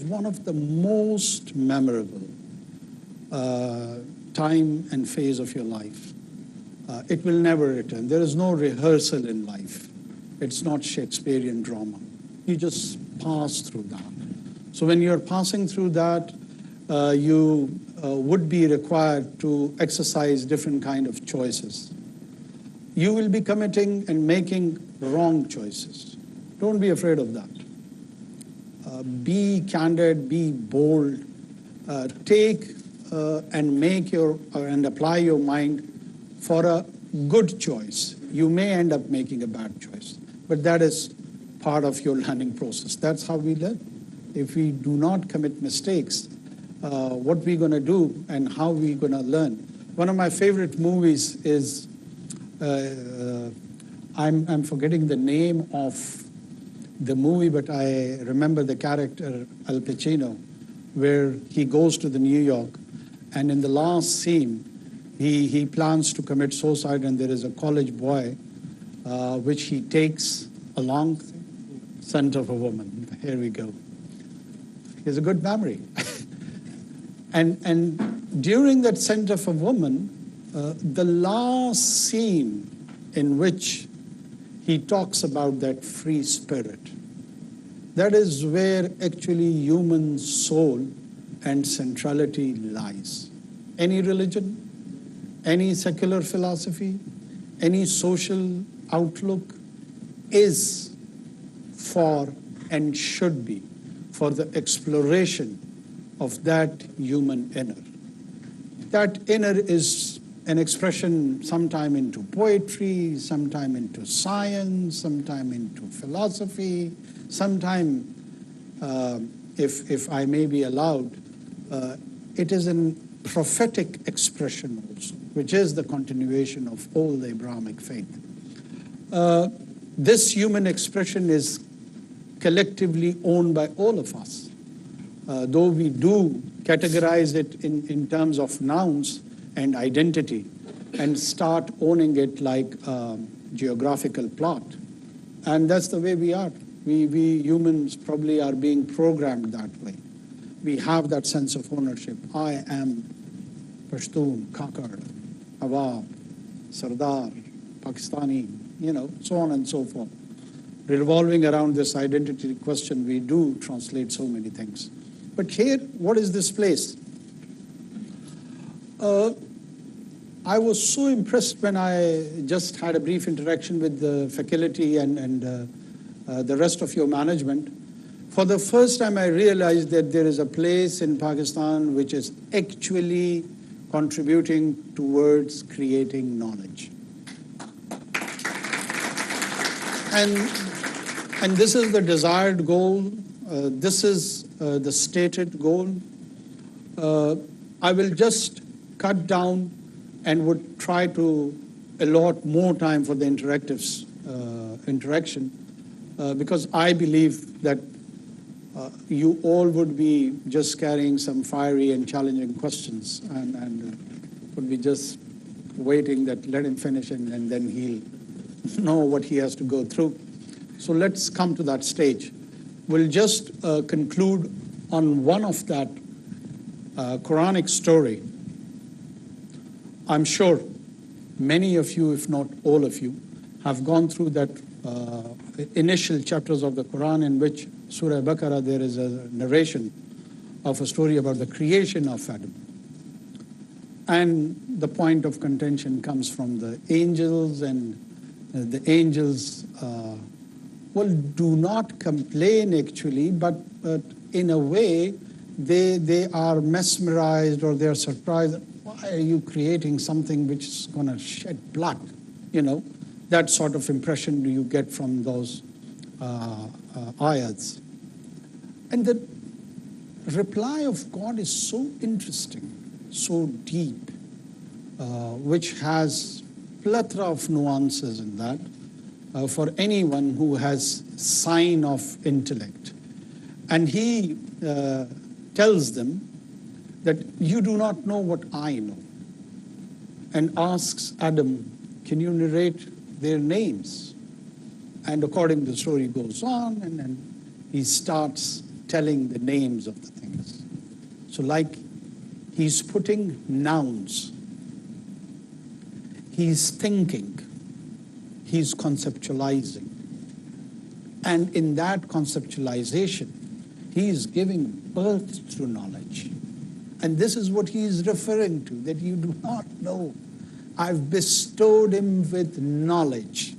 one of the most memorable time and phase of your life. It will never return. There is no rehearsal in life. It's not Shakespearean drama. You just pass through that. So when you're passing through that, you would be required to exercise different kind of choices. You will be committing and making wrong choices. Don't be afraid of that. Be candid, be bold. Take and make and apply your mind for a good choice. You may end up making a bad choice, but that is part of your learning process. That's how we learn. If we do not commit mistakes, what we're going to do and how we're going to learn. One of my favorite movies is, I'm forgetting the name of the movie, but I remember the character Al Pacino, where he goes to the New York, and in the last scene, he plans to commit suicide, and there is a college boy which he takes along, scent of a woman. Here we go. He has a good memory. and during that scent of a woman, the last scene in which he talks about that free spirit, that is where actually human soul and centrality lies. Any religion, any secular philosophy, any social outlook is for and should be for the exploration of that human inner. That inner is an expression sometime into poetry, sometime into science, sometime into philosophy, sometime, if I may be allowed, it is a prophetic expression also, which is the continuation of all the Abrahamic faith. This human expression is collectively owned by all of us. Though we do categorize it in terms of nouns and identity and start owning it like a geographical plot. And that's the way we are. We humans probably are being programmed that way. We have that sense of ownership. I am Pashtun, Kakar, Awab, Sardar, Pakistani, so on and so forth. Revolving around this identity question, we do translate so many things. But here, what is this place? I was so impressed when I just had a brief interaction with the faculty and the rest of your management. For the first time, I realized that there is a place in Pakistan which is actually contributing towards creating knowledge. And this is the desired goal. This is the stated goal. I will just cut down and would try to allot more time for the interaction because I believe that you all would be just carrying some fiery and challenging questions and would be just waiting that let him finish and then he'll know what he has to go through. So let's come to that stage. We'll just conclude on one of that Quranic story. I'm sure many of you, if not all of you, have gone through that initial chapters of the Quran in which Surah Baqarah, there is a narration of a story about the creation of Adam. And the point of contention comes from the angels, and the angels do not complain actually, but in a way they are mesmerized or they are surprised. Why are you creating something which is going to shed blood? That sort of impression do you get from those ayats. And the reply of God is so interesting, so deep, which has plethora of nuances in that for anyone who has sign of intellect. And he tells them that you do not know what I know, and asks Adam, can you narrate their names? And according to the story goes on, and he starts telling the names of the things. So like he's putting nouns, he's thinking, he's conceptualizing. And in that conceptualization, he is giving birth to knowledge. And this is what he is referring to, that you do not know. I've bestowed him with knowledge.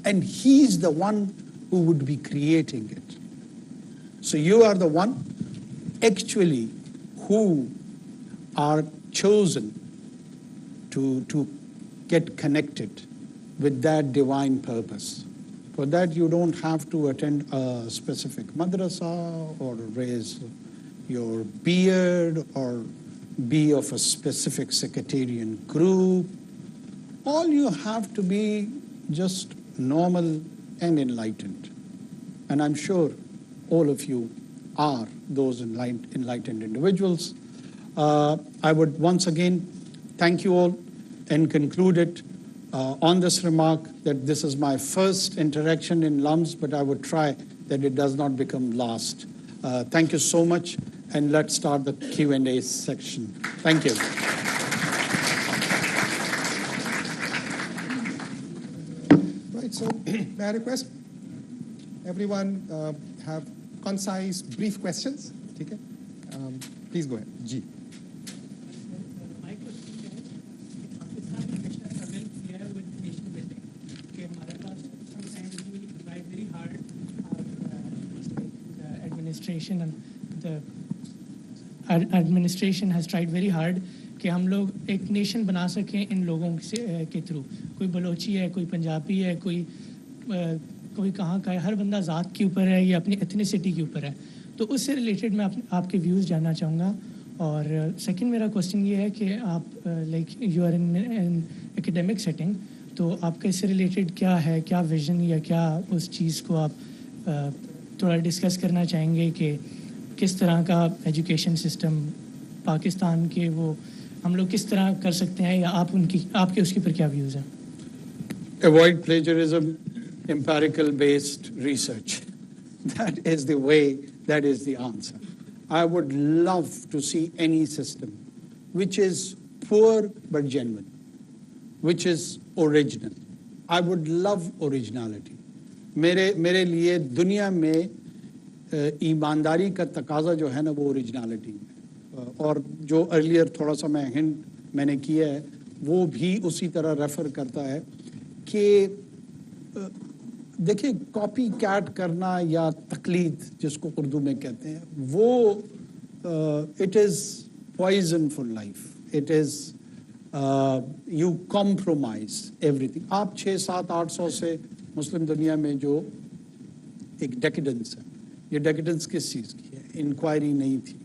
And he's the one who would be creating it. So you are the one actually who are chosen to get connected with that divine purpose. For that, you don't have to attend a specific madrasa or raise your beard or be of a specific sectarian group. All you have to be just normal and enlightened. And I'm sure all of you are those enlightened individuals. I would once again thank you all and conclude it on this remark that this is my first interaction in LUMS, but I would try that it does not become last. Thank you so much, and let's start the Q&A section. Thank you. Right, so may I request everyone have concise, brief questions? Okay? Please go ahead. G. Administration has tried very hard कि हम लोग एक nation बना सकें इन लोगों के through. कोई बलोची है, कोई पंजाबी है, कोई कहाँ का है, हर बंदा ज़ात के ऊपर है या अपनी एथनिसिटी के ऊपर है. तो उससे रिलेटेड मैं आपके व्यूज़ जानना चाहूँगा. और सेकंड मेरा क्वेश्चन ये है कि आप like you are in academic setting, तो आपका इससे रिलेटेड क्या है, क्या विजन या क्या उस चीज़ को आप थोड़ा डिस्कस करना चाहेंगे कि किस तरह का एजुकेशन सिस्टम पाकिस्तान के वो हम लोग किस तरह कर सकते हैं, या आपके उसके ऊपर क्या व्यूज़ हैं? Avoid plagiarism, empirical based research. That is the way, that is the answer. I would love to see any system which is poor but genuine, which is original. I would love originality. मेरे लिए दुनिया में ईमानदारी का तकाजा जो है ना वो ओरिजिनलिटी में, और जो अर्लियर थोड़ा सा मैंने किया है वो भी उसी तरह रेफर करता है कि देखिए कॉपी कैट करना या तकलीद जिसको उर्दू में कहते हैं वो it is poison for life. It is you compromise everything. आप 600-700-800 से मुस्लिम दुनिया में जो एक डेकेडेंस है, ये डेकेडेंस किस चीज़ की है? इंक्वायरी नहीं थी.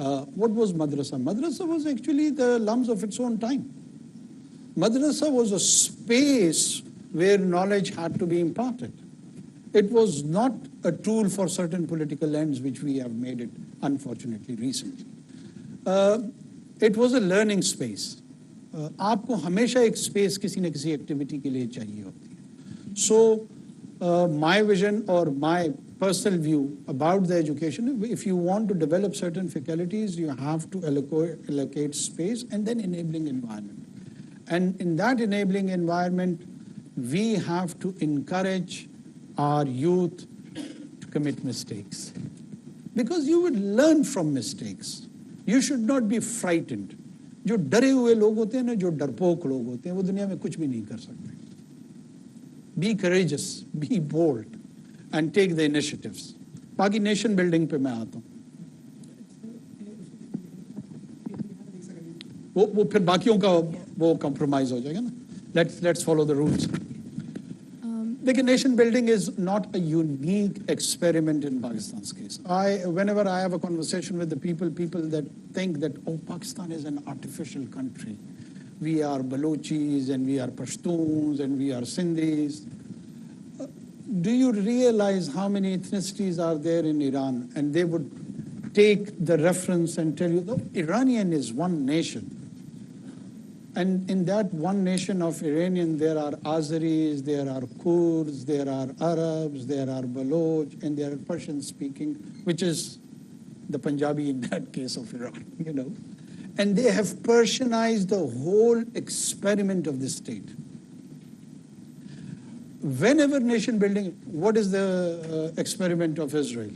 What was madrasa? Madrasa was actually the LUMS of its own time. Madrasa was a space where knowledge had to be imparted. It was not a tool for certain political ends, which we have made it, unfortunately, recently. It was a learning space. आपको हमेशा एक space किसी न किसी activity के लिए चाहिए होती है. So, my vision or my personal view about the education, if you want to develop certain faculties, you have to allocate space and then enabling environment. And in that enabling environment, we have to encourage our youth to commit mistakes. Because you will learn from mistakes. You should not be frightened. जो डरे हुए लोग होते हैं ना, जो डरपोक लोग होते हैं, वो दुनिया में कुछ भी नहीं कर सकते. Be courageous, be bold, and take the initiatives. बाकी nation building पे मैं आता हूँ. वो फिर बाकियों का वो compromise हो जाएगा ना. Let's follow the rules. देखिए, nation building is not a unique experiment in Pakistan's case. Whenever I have a conversation with the people that think that, oh, Pakistan is an artificial country. We are Balochis and we are Pashtuns and we are Sindhis. Do you realize how many ethnicities are there in Iran? And they would take the reference and tell you, the Iranian is one nation. And in that one nation of Iranian, there are Azeris, there are Kurds, there are Arabs, there are Baloch, and there are Persian speaking, which is the Punjabi in that case of Iran, you know. And they have Persianized the whole experiment of the state. Whenever nation building, what is the experiment of Israel?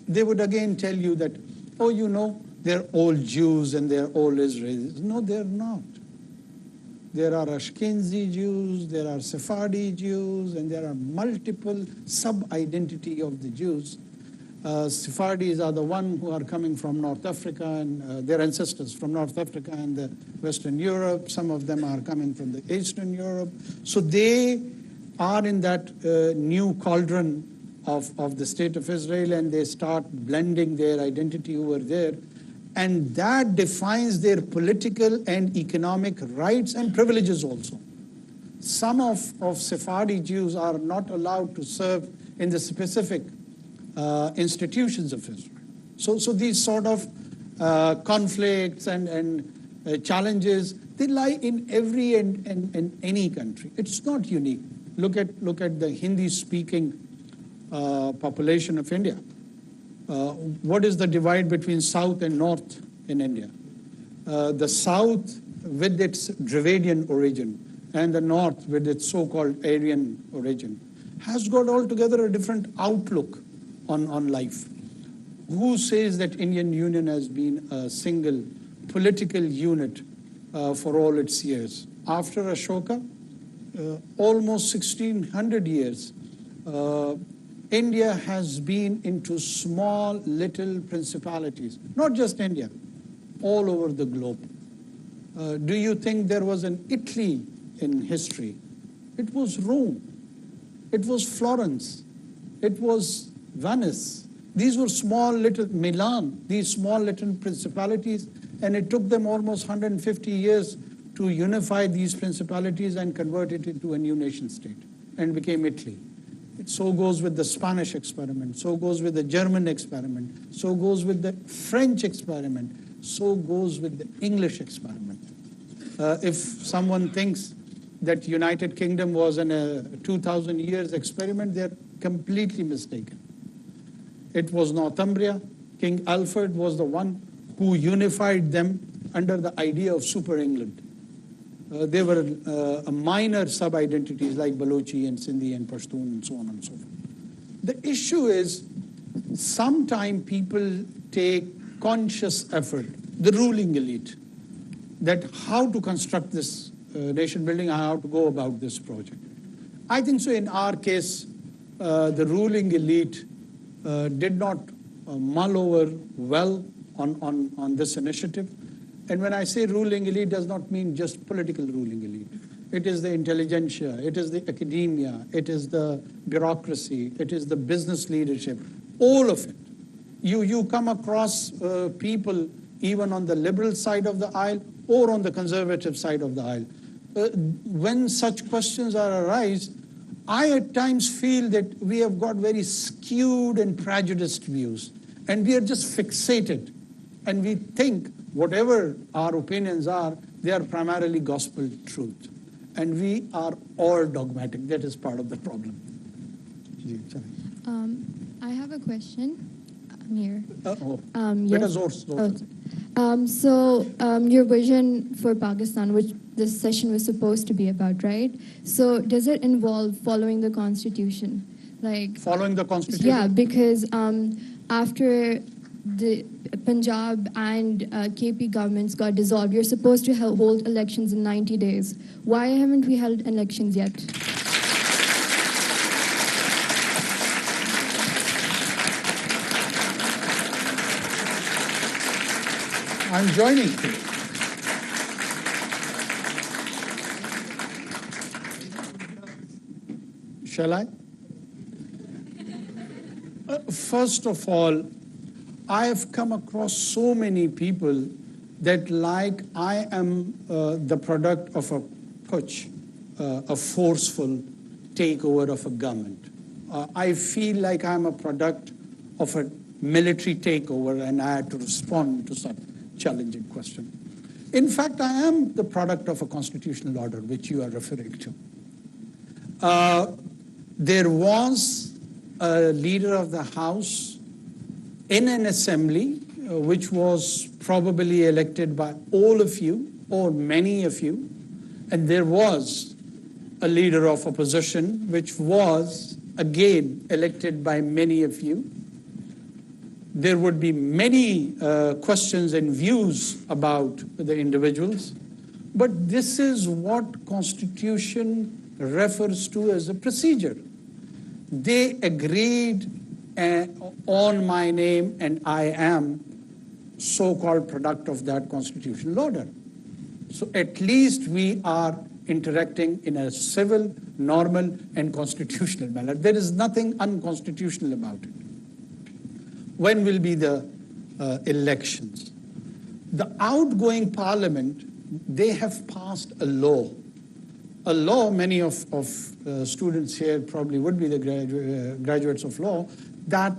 They would again tell you that, oh, you know, they're all Jews and they're all Israelis. No, they're not. There are Ashkenazi Jews, there are Sephardi Jews, and there are multiple sub-identity of the Jews. Sephardis are the ones who are coming from North Africa, and their ancestors from North Africa and the Western Europe. Some of them are coming from the Eastern Europe. So they are in that new cauldron of the state of Israel, and they start blending their identity over there. And that defines their political and economic rights and privileges also. Some of Sephardi Jews are not allowed to serve in the specific institutions of Israel. So these sort of conflicts and challenges, they lie in every and any country. It's not unique. Look at the Hindi-speaking population of India. What is the divide between South and North in India? The South with its Dravidian origin and the North with its so-called Aryan origin has got altogether a different outlook on life. Who says that Indian Union has been a single political unit for all its years? After Ashoka, almost 1600 years, India has been into small little principalities, not just India, all over the globe. Do you think there was an Italy in history? It was Rome, it was Florence, it was Venice. These were small little, Milan, these small little principalities, and it took them almost 150 years to unify these principalities and convert it into a new nation state, and became Italy. It so goes with the Spanish experiment, so goes with the German experiment, so goes with the French experiment, so goes with the English experiment. If someone thinks that United Kingdom was a 2,000 years experiment, they're completely mistaken. It was Northumbria. King Alfred was the one who unified them under the idea of Super England. There were minor sub-identities like Balochi and Sindhi and Pashtun and so on and so forth. The issue is sometimes people take conscious effort, the ruling elite, that how to construct this nation building, how to go about this project. I think so in our case, the ruling elite did not mull over well on this initiative. And when I say ruling elite, does not mean just political ruling elite. It is the intelligentsia, it is the academia, it is the bureaucracy, it is the business leadership, all of it. You come across people even on the liberal side of the aisle or on the conservative side of the aisle. When such questions arise, I at times feel that we have got very skewed and prejudiced views, and we are just fixated, and we think whatever our opinions are, they are primarily gospel truth. And we are all dogmatic. That is part of the problem. I have a question. I'm here. Yes. So your vision for Pakistan, which this session was supposed to be about, right? So does it involve following the constitution? Like following the constitution? Yeah, because after the Punjab and KP governments got dissolved, you're supposed to hold elections in 90 days. Why haven't we held elections yet? I'm joining you. Shall I? First of all, I have come across so many people that like I am the product of a putsch, a forceful takeover of a government. I feel like I'm a product of a military takeover, and I had to respond to such challenging question. In fact, I am the product of a constitutional order, which you are referring to. There was a leader of the House in an assembly, which was probably elected by all of you or many of you, and there was a leader of opposition, which was again elected by many of you. There would be many questions and views about the individuals, but this is what Constitution refers to as a procedure. They agreed on my name, and I am so-called product of that constitutional order. So at least we are interacting in a civil, normal, and constitutional manner. There is nothing unconstitutional about it. When will be the elections? The outgoing parliament, they have passed a law. A law, many of students here probably would be the graduates of law, that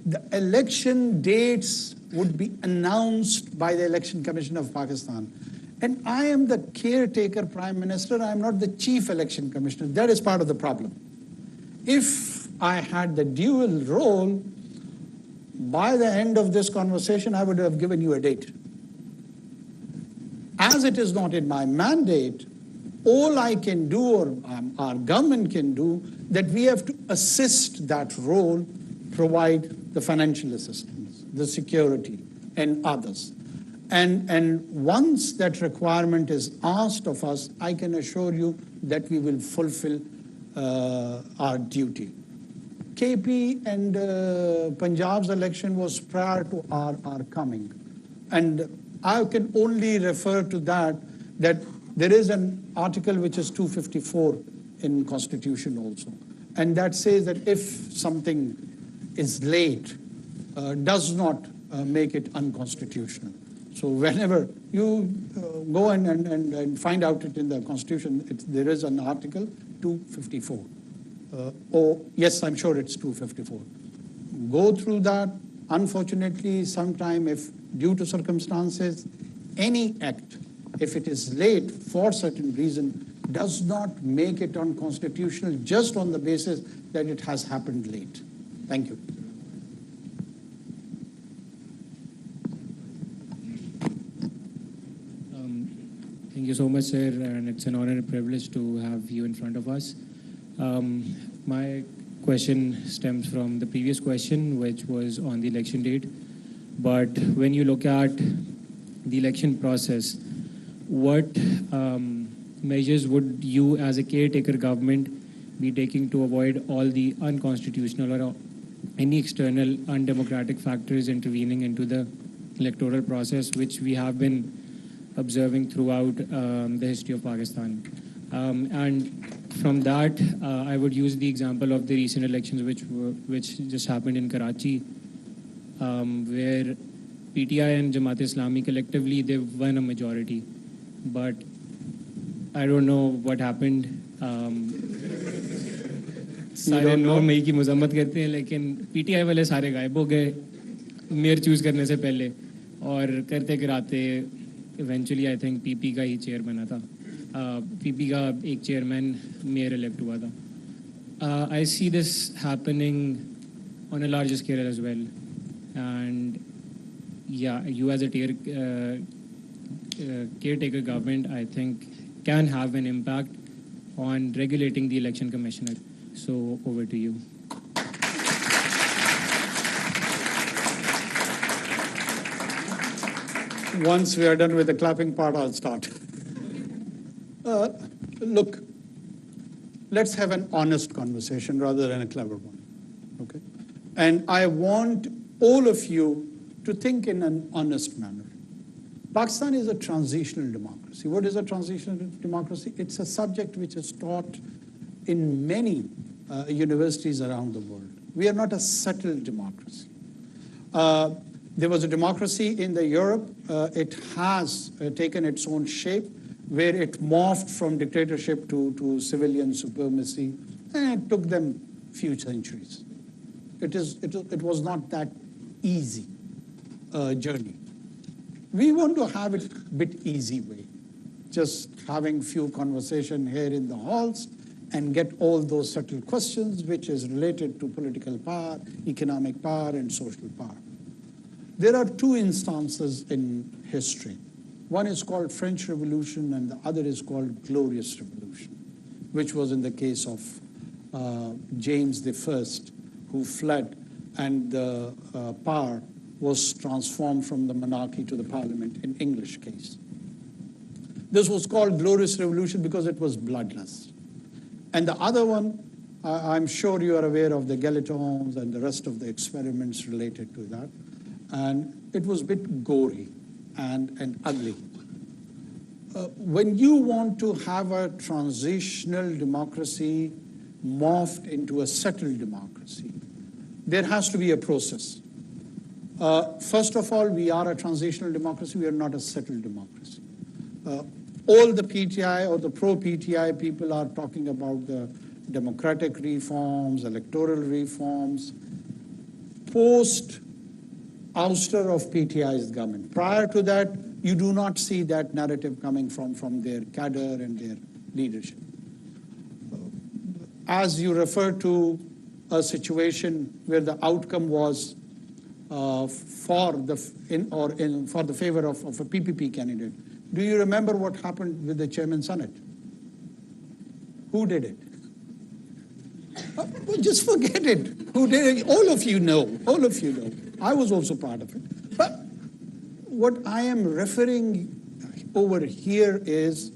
the election dates would be announced by the Election Commission of Pakistan. And I am the caretaker prime minister. I am not the chief election commissioner. That is part of the problem. If I had the dual role, by the end of this conversation, I would have given you a date. As it is not in my mandate, all I can do, or our government can do, that we have to assist that role, provide the financial assistance, the security, and others. And once that requirement is asked of us, I can assure you that we will fulfill our duty. KP and Punjab's election was prior to our coming. And I can only refer to that there is an article which is 254 in Constitution also. And that says that if something is late, does not make it unconstitutional. So whenever you go and find out it in the Constitution, there is an article 254. Yes, I'm sure it's 254. Go through that. Unfortunately, sometime if due to circumstances, any act, if it is late for certain reason, does not make it unconstitutional just on the basis that it has happened late. Thank you. Thank you so much, sir, and it's an honor and privilege to have you in front of us. My question stems from the previous question, which was on the election date. But when you look at the election process, what measures would you as a caretaker government be taking to avoid all the unconstitutional or any external undemocratic factors intervening into the electoral process, which we have been observing throughout the history of Pakistan? And from that, I would use the example of the recent elections which just happened in Karachi, where PTI and Jamaat-e-Islami collectively, they won a majority. But I don't know what happened. सारे लोग मई की मजम्मत करते हैं, लेकिन PTI वाले सारे गायब हो गए मेयर चूज करने से पहले, और करते कराते इवेंचुअली आई थिंक PP का ही चेयर बना था. PP का एक चेयरमैन मेयर इलेक्ट हुआ था. I see this happening on a larger scale as well. And yeah, you as a caretaker government, I think, can have an impact on regulating the election commissioner. So over to you. Once we are done with the clapping part, I'll start. Look, let's have an honest conversation rather than a clever one, okay? And I want all of you to think in an honest manner. Pakistan is a transitional democracy. What is a transitional democracy? It's a subject which is taught in many universities around the world. We are not a settled democracy. There was a democracy in the Europe. It has taken its own shape, where it morphed from dictatorship to civilian supremacy, and it took them few centuries. It was not that easy journey. We want to have it a bit easy way, just having few conversation here in the halls and get all those subtle questions which is related to political power, economic power, and social power. There are two instances in history. One is called French Revolution and the other is called Glorious Revolution, which was in the case of James I, who fled, and the power was transformed from the monarchy to the parliament in English case. This was called Glorious Revolution because it was bloodless. And the other one, I'm sure you are aware of the guillotines and the rest of the experiments related to that. And it was a bit gory and ugly. When you want to have a transitional democracy morphed into a settled democracy, there has to be a process. First of all, we are a transitional democracy. We are not a settled democracy. All the PTI or the pro-PTI people are talking about the democratic reforms, electoral reforms, post-ouster of PTI's government. Prior to that, you do not see that narrative coming from their cadre and their leadership. As you refer to a situation where the outcome was for the favor of a PPP candidate, do you remember what happened with the Chairman Senate? Who did it? Well, just forget it. Who did it? All of you know. All of you know. I was also part of it. But what I am referring over here is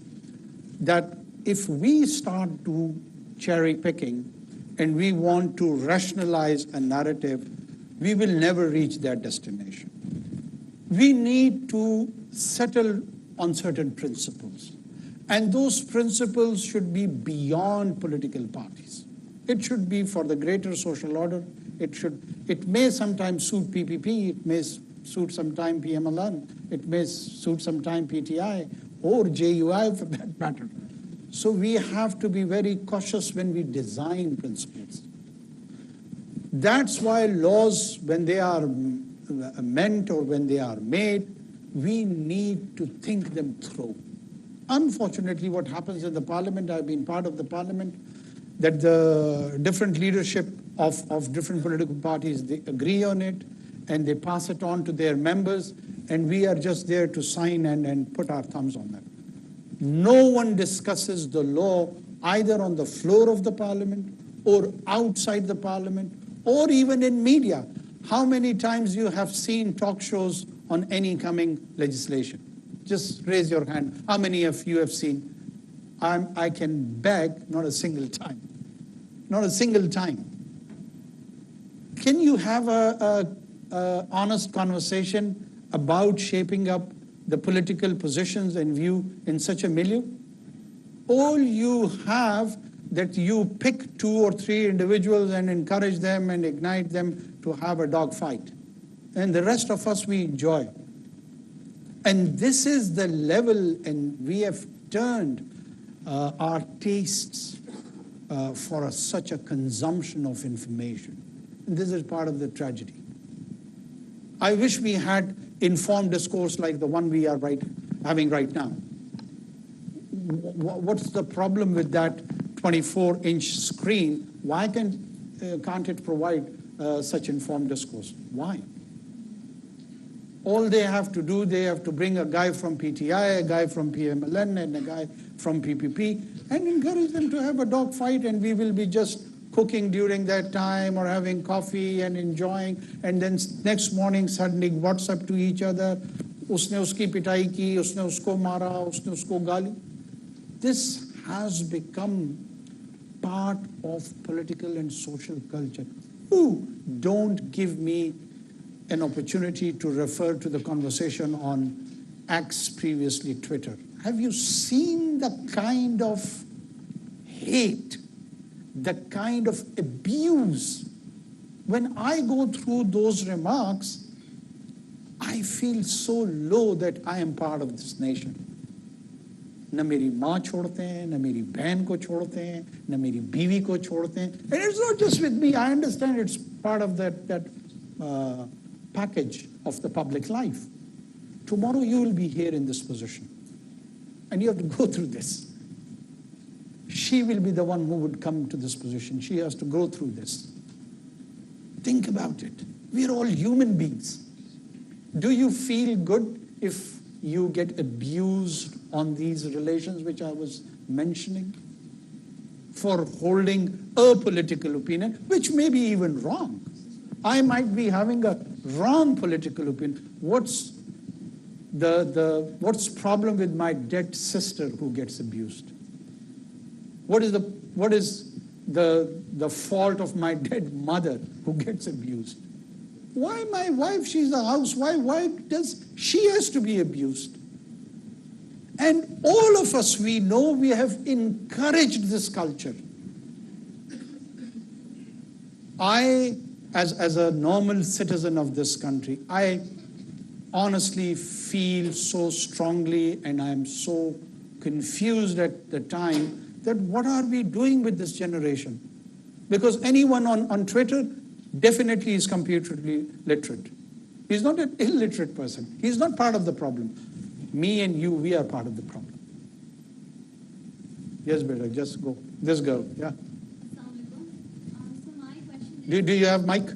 that if we start to cherry picking and we want to rationalize a narrative, we will never reach that destination. We need to settle on certain principles. And those principles should be beyond political parties. It should be for the greater social order. It may sometimes suit PPP, it may suit sometime PMLN, it may suit sometime PTI or JUI for that matter. So we have to be very cautious when we design principles. That's why laws, when they are meant or when they are made, we need to think them through. Unfortunately, what happens in the parliament, I've been part of the parliament, that the different leadership of different political parties, they agree on it and they pass it on to their members, and we are just there to sign and put our thumbs on that. No one discusses the law either on the floor of the parliament or outside the parliament or even in media. How many times you have seen talk shows on any coming legislation? Just raise your hand. How many of you have seen? I can beg, not a single time. Not a single time. Can you have a honest conversation about shaping up the political positions and view in such a milieu? All you have that you pick 2 or 3 individuals and encourage them and ignite them to have a dog fight. And the rest of us, we enjoy. And this is the level, and we have turned our tastes for such a consumption of information. And this is part of the tragedy. I wish we had informed discourse like the one we are having right now. What's the problem with that 24-inch screen? Why can't it provide such informed discourse? Why? All they have to do, they have to bring a guy from PTI, a guy from PMLN, and a guy from PPP, and encourage them to have a dog fight, and we will be just cooking during that time or having coffee and enjoying, and then next morning sending WhatsApp to each other. Usne uski pitai ki, usne usko mara, usne usko gali. This has become part of political and social culture. Ooh, don't give me an opportunity to refer to the conversation on X, previously Twitter. Have you seen the kind of hate, the kind of abuse? When I go through those remarks, I feel so low that I am part of this nation. न मेरी माँ छोड़ते हैं, न मेरी बहन को छोड़ते हैं, न मेरी बीवी को छोड़ते हैं. And it's not just with me. I understand it's part of that package of the public life. tomorrow you will be here in this position. And you have to go through this. She will be the one who would come to this position. She has to go through this. Think about it. We are all human beings. Do you feel good if you get abused on these relations which I was mentioning? For holding a political opinion, which may be even wrong. I might be having a wrong political opinion. What's problem with my dead sister who gets abused? What is the fault of my dead mother who gets abused? Why my wife? She's a housewife. Why does she has to be abused? And all of us, we know we have encouraged this culture. I, as a normal citizen of this country, I honestly feel so strongly, and I'm so confused at the time, that what are we doing with this generation? Because anyone on Twitter definitely is computerly literate. He's not an illiterate person. He's not part of the problem. Me and you, we are part of the problem. Yes, beta, just go. This girl, yeah. So my question is... Do you have mic?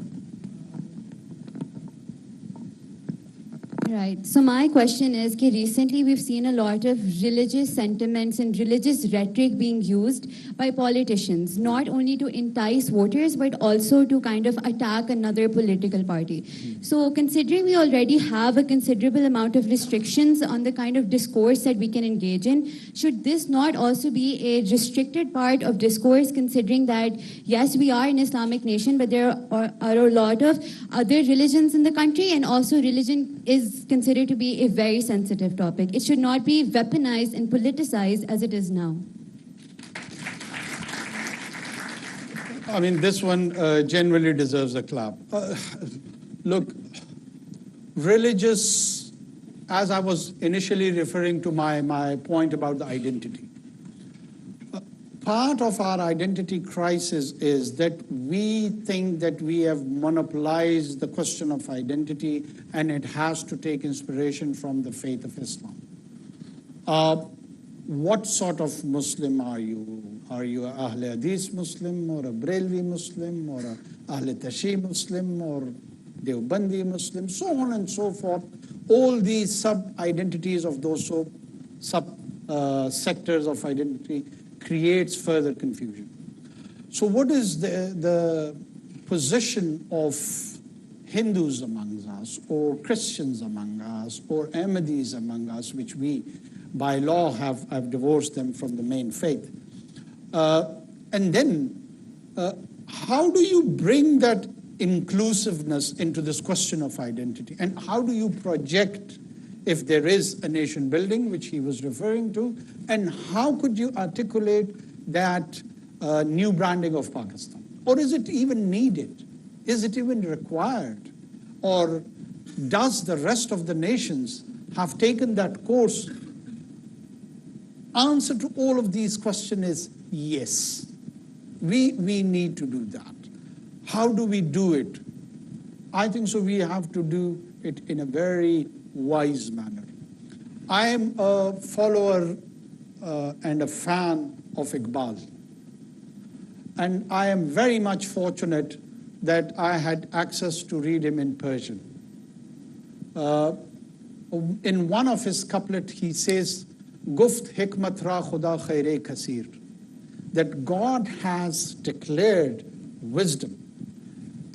Right. So my question is, recently we've seen a lot of religious sentiments and religious rhetoric being used by politicians, not only to entice voters, but also to kind of attack another political party. So considering we already have a considerable amount of restrictions on the kind of discourse that we can engage in, should this not also be a restricted part of discourse, considering that, yes, we are an Islamic nation, but there are a lot of other religions in the country, and also religion is considered to be a very sensitive topic. It should not be weaponized and politicized as it is now. I mean, this one genuinely deserves a clap. Look, religious, as I was initially referring to my point about the identity, part of our identity crisis is that we think that we have monopolized the question of identity and it has to take inspiration from the faith of Islam. What sort of Muslim are you? Are you an Ahl Hadith Muslim or a Brelvi Muslim or a Ahl Tashi Muslim or Deobandi Muslim, so on and so forth. All these sub-identities of those sub-sectors of identity creates further confusion. So what is the position of Hindus among us, or Christians among us, or Ahmadis among us, which we, by law, have divorced them from the main faith? And then, how do you bring that inclusiveness into this question of identity? And how do you project, if there is a nation building, which he was referring to, and how could you articulate that new branding of Pakistan? Or is it even needed? Is it even required? Or does the rest of the nations have taken that course? Answer to all of these questions is yes. We need to do that. How do we do it? I think so we have to do it in a very wise manner. I am a follower and a fan of Iqbal. And I am very much fortunate that I had access to read him in Persian. In one of his couplets, he says, Guft hikmat ra khuda khaire kasir, that God has declared wisdom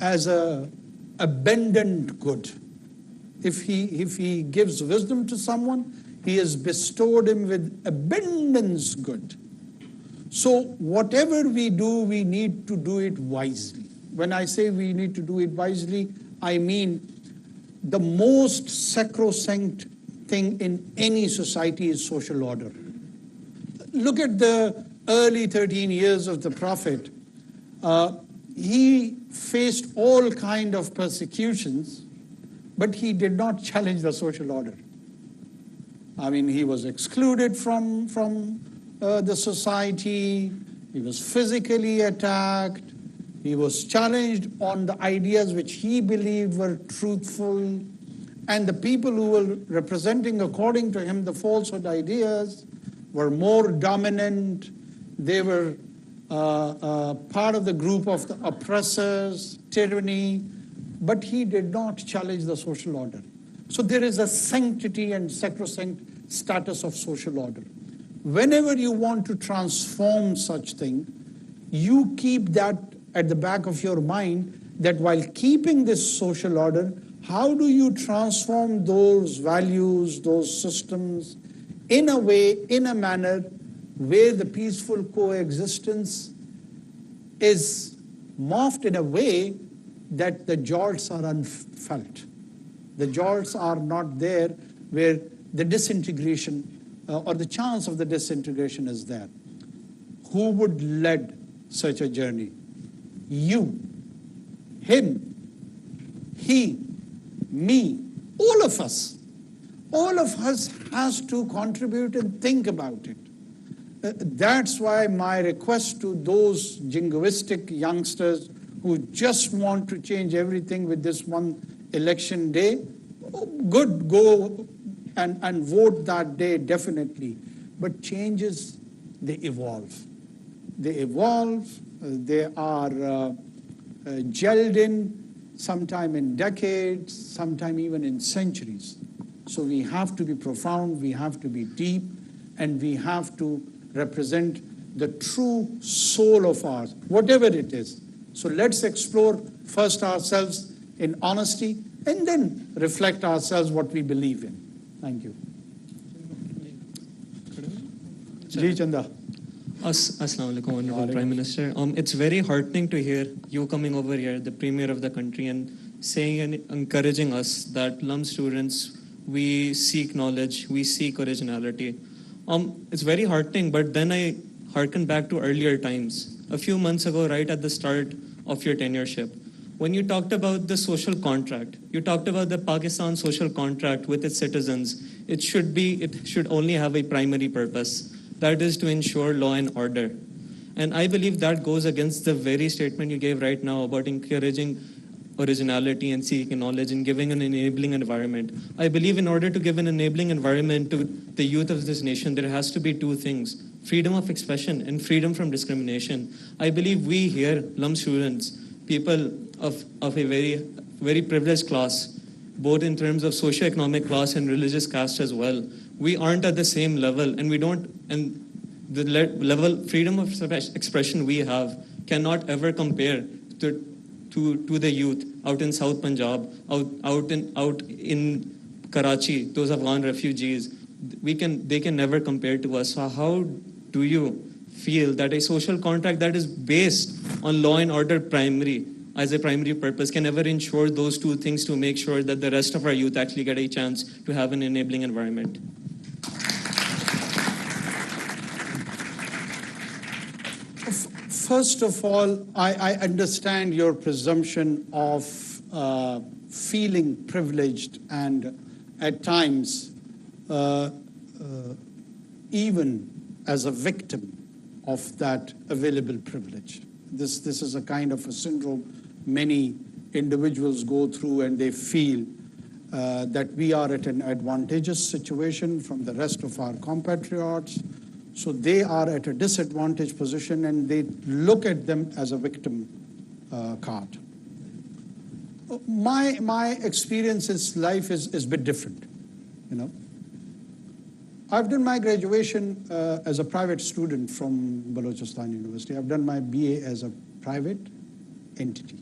as a abundant good. If he gives wisdom to someone, he has bestowed him with abundance good. So whatever we do, we need to do it wisely. When I say we need to do it wisely, I mean the most sacrosanct thing in any society is social order. Look at the early 13 years of the Prophet. He faced all kind of persecutions, but he did not challenge the social order. I mean, he was excluded from the society. He was physically attacked. He was challenged on the ideas which he believed were truthful. And the people who were representing, according to him, the falsehood ideas were more dominant. They were part of the group of the oppressors, tyranny, but he did not challenge the social order. So there is a sanctity and sacrosanct status of social order. Whenever you want to transform such thing, you keep that at the back of your mind, that while keeping this social order, how do you transform those values, those systems, in a way, in a manner where the peaceful coexistence is morphed in a way that the jolts are unfelt. The jolts are not there where the disintegration or the chance of the disintegration is there. Who would lead such a journey? You, him, he, me, all of us. All of us has to contribute and think about it. That's why my request to those jingoistic youngsters who just want to change everything with this one election day, good, go and vote that day, definitely. But changes, they evolve. They evolve, they are gelled in, sometime in decades, sometime even in centuries. So we have to be profound, we have to be deep, and we have to represent the true soul of ours, whatever it is. So let's explore first ourselves in honesty, and then reflect ourselves what we believe in. Thank you. Ji Chanda. Assalamu alaikum, Honorable Prime Minister. It's very heartening to hear you coming over here, the Premier of the country, and saying and encouraging us that LUMS students, we seek knowledge, we seek originality. It's very heartening, but then I hearken back to earlier times. A few months ago, right at the start of your tenureship, when you talked about the social contract, you talked about the Pakistan social contract with its citizens. It should only have a primary purpose. That is to ensure law and order. And I believe that goes against the very statement you gave right now about encouraging originality and seeking knowledge and giving an enabling environment. I believe in order to give an enabling environment to the youth of this nation, there has to be two things: freedom of expression and freedom from discrimination. I believe we here, LUMS students, people of a very, very privileged class, both in terms of socioeconomic class and religious caste as well, we aren't at the same level, and the level freedom of expression we have cannot ever compare to the youth out in South Punjab, out in Karachi, those Afghan refugees. They can never compare to us. So how do you feel that a social contract that is based on law and order as a primary purpose can ever ensure those two things to make sure that the rest of our youth actually get a chance to have an enabling environment? First of all, I understand your presumption of feeling privileged and at times even as a victim of that available privilege. This is a kind of a syndrome many individuals go through, and they feel that we are at an advantageous situation from the rest of our compatriots. So they are at a disadvantaged position, and they look at them as a victim card. My experience in life is a bit different, you know. I've done my graduation as a private student from Balochistan University. I've done my BA as a private entity.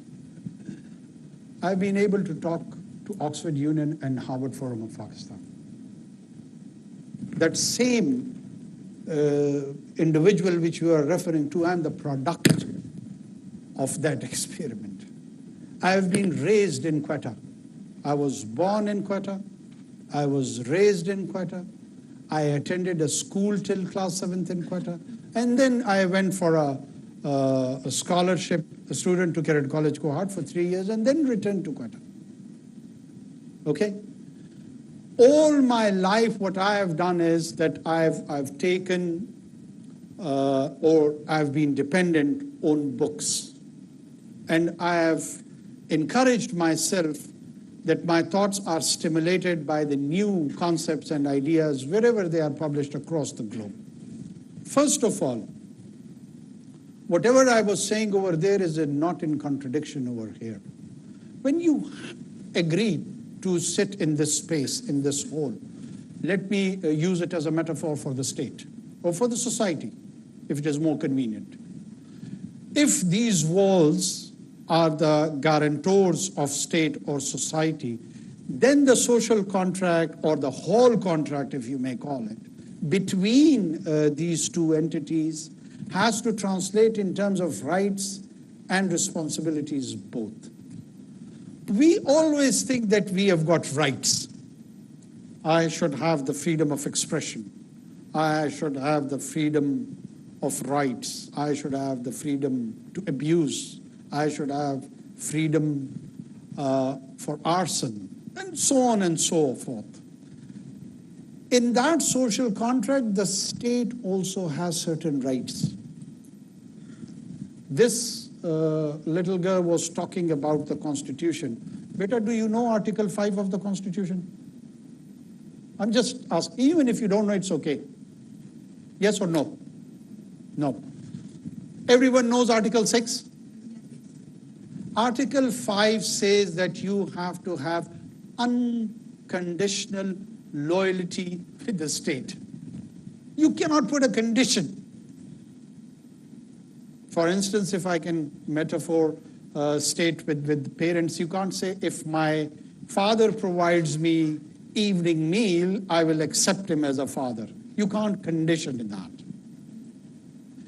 I've been able to talk to Oxford Union and Harvard Forum of Pakistan. That same individual which you are referring to, I'm the product of that experiment. I have been raised in Quetta. I was born in Quetta. I was raised in Quetta. I attended a school till class 7th in Quetta. And then I went for a scholarship, a student to Cadet College cohort for 3 years, and then returned to Quetta. Okay? All my life, what I have done is that I've taken or I've been dependent on books. And I have encouraged myself that my thoughts are stimulated by the new concepts and ideas wherever they are published across the globe. First of all, whatever I was saying over there is not in contradiction over here. When you agree to sit in this space, in this hall, let me use it as a metaphor for the state or for the society, if it is more convenient. If these walls are the guarantors of state or society, then the social contract or the hall contract, if you may call it, between these two entities has to translate in terms of rights and responsibilities both. We always think that we have got rights. I should have the freedom of expression. I should have the freedom of rights. I should have the freedom to abuse. I should have freedom for arson, and so on and so forth. In that social contract, the state also has certain rights. This little girl was talking about the Constitution. Beta, do you know Article 5 of the Constitution? I'm just asking. Even if you don't know, it's okay. Yes or no? No. Everyone knows Article 6? Article 5 says that you have to have unconditional loyalty with the state. You cannot put a condition. For instance, if I can metaphor state with parents, you can't say, if my father provides me evening meal, I will accept him as a father. You can't condition that.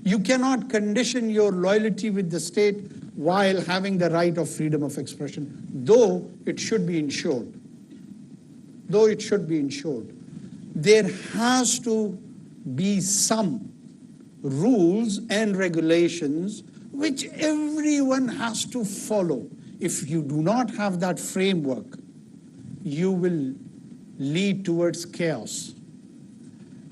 You cannot condition your loyalty with the state while having the right of freedom of expression, though it should be ensured. Though it should be ensured. There has to be some rules and regulations which everyone has to follow. If you do not have that framework, you will lead towards chaos.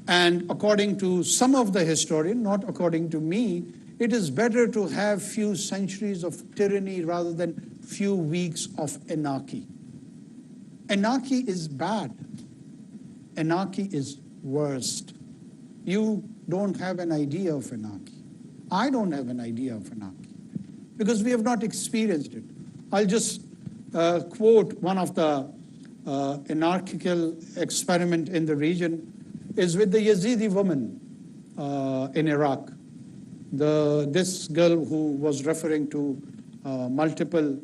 And according to some of the historians, not according to me, it is better to have few centuries of tyranny rather than few weeks of anarchy. Anarchy is bad. Anarchy is worst. You don't have an idea of anarchy. I don't have an idea of anarchy because we have not experienced it. I'll just quote one of the anarchical experiment in the region is with the Yazidi woman in Iraq. This girl who was referring to multiple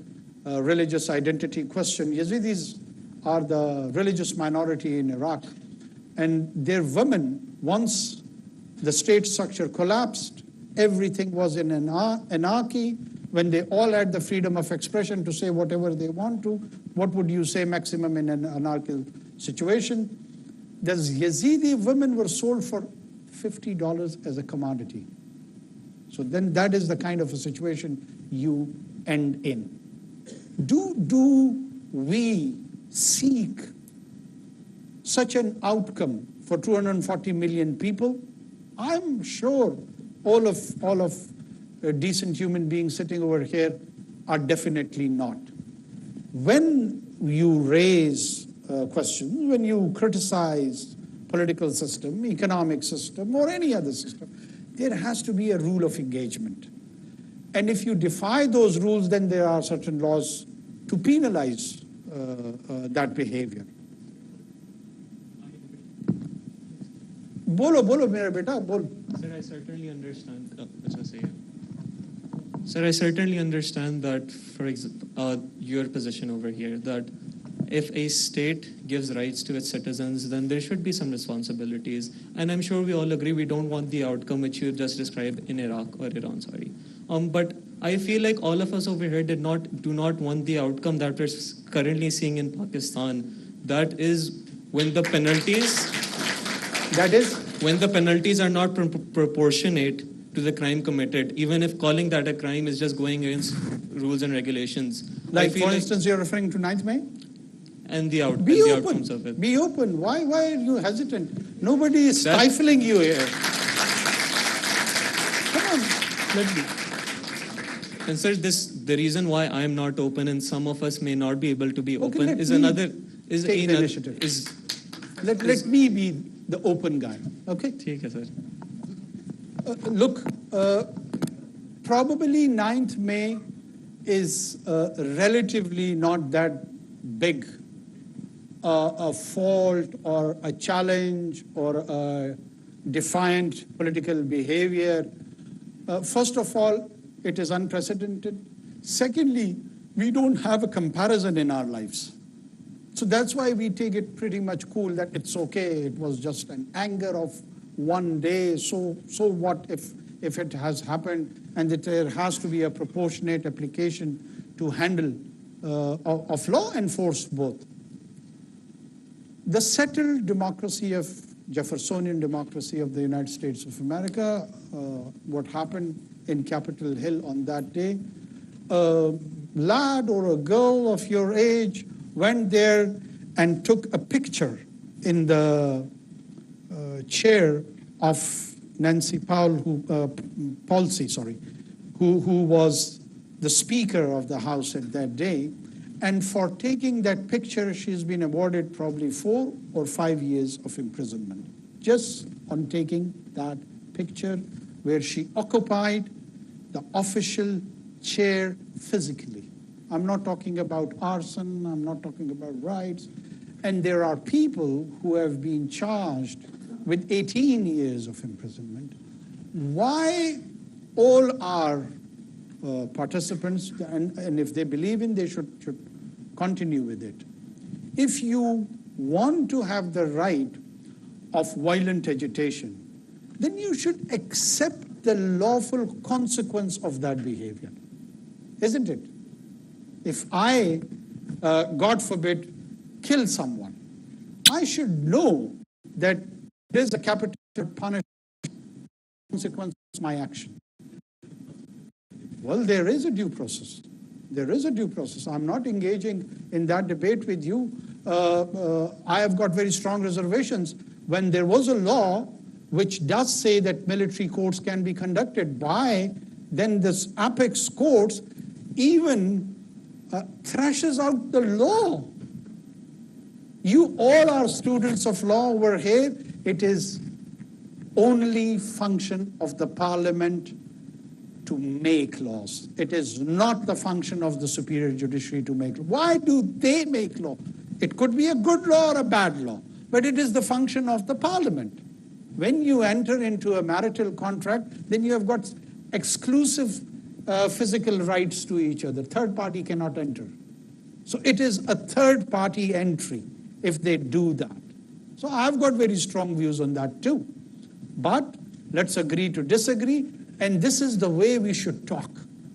religious identity question. Yazidis are the religious minority in Iraq. And their women, once the state structure collapsed, everything was in anarchy. When they all had the freedom of expression to say whatever they want to, what would you say maximum in an anarchical situation? The Yazidi women were sold for $50 as a commodity. So then that is the kind of a situation you end in. Do we seek such an outcome for 240 million people? I'm sure all of decent human beings sitting over here are definitely not. When you raise questions, when you criticize political system, economic system, or any other system, there has to be a rule of engagement. And if you defy those rules, then there are certain laws to penalize that behavior. Bolo, mera beta, bol. Sir, I certainly understand. Sir, I certainly understand that, for example, your position over here, that if a state gives rights to its citizens, then there should be some responsibilities. And I'm sure we all agree we don't want the outcome which you just described in Iraq or Iran, sorry. But I feel like all of us over here do not want the outcome that we're currently seeing in Pakistan. That is when the penalties... That is? When the penalties are not proportionate to the crime committed, even if calling that a crime is just going against rules and regulations. Like, for instance, you're referring to 9th May? And the outcomes of it. Be open. Why are you hesitant? Nobody is stifling you here. Come on, let me. And sir, the reason why I am not open and some of us may not be able to be Okay, open let is me another take the initiative. Let me be the open guy. Okay. ठीक है sir. Look, probably 9th May is relatively not that big a fault or a challenge or a defiant political behavior. First of all, it is unprecedented. Secondly, we don't have a comparison in our lives. So that's why we take it pretty much cool that it's okay. It was just an anger of one day. So what if it has happened, and that there has to be a proportionate application to handle of law enforced both. The settled democracy of Jeffersonian democracy of the United States of America, what happened in Capitol Hill on that day, a lad or a girl of your age went there and took a picture in the chair of Nancy Pelosi, who was the Speaker of the House at that day. And for taking that picture, she's been awarded probably 4 or 5 years of imprisonment, just on taking that picture where she occupied the official chair physically. I'm not talking about arson, I'm not talking about riots. And there are people who have been charged with 18 years of imprisonment. Why all our participants, and if they believe in, they should continue with it. If you want to have the right of violent agitation, then you should accept the lawful consequence of that behavior, isn't it? If I, God forbid, kill someone, I should know that there's a capital punishment consequence of my action. Well, there is a due process. There is a due process. I'm not engaging in that debate with you. I have got very strong reservations. When there was a law which does say that military courts can be conducted by, then this apex courts even thrashes out the law. You all are students of law over here. It is only function of the parliament to make laws. It is not the function of the superior judiciary to make law. Why do they make law? It could be a good law or a bad law, but it is the function of the parliament. When you enter into a marital contract, then you have got exclusive physical rights to each other. Third party cannot enter. So it is a third party entry if they do that. So I've got very strong views on that too. But let's agree to disagree. And this is the way we should talk.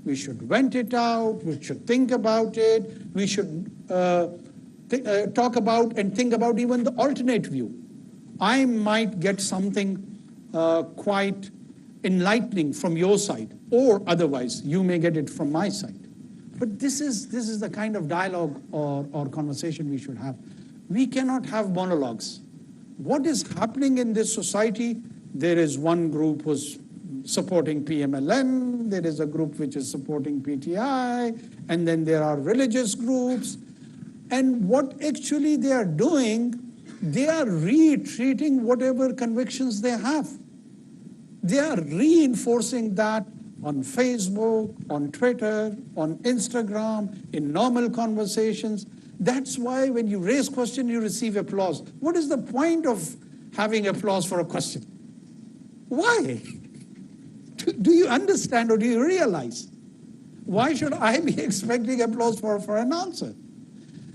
We should vent it out. We should think about it. We should talk about and think about even the alternate view. I might get something quite enlightening from your side, or otherwise you may get it from my side. But this is the kind of dialogue or conversation we should have. We cannot have monologues. What is happening in this society? There is one group who's supporting PMLN, there is a group which is supporting PTI, and then there are religious groups. And what actually they are doing, they are retreating whatever convictions they have. They are reinforcing that on Facebook, on Twitter, on Instagram, in normal conversations. That's why when you raise question, you receive applause. What is the point of having applause for a question? Why? Do you understand or do you realize? Why should I be expecting applause for an answer?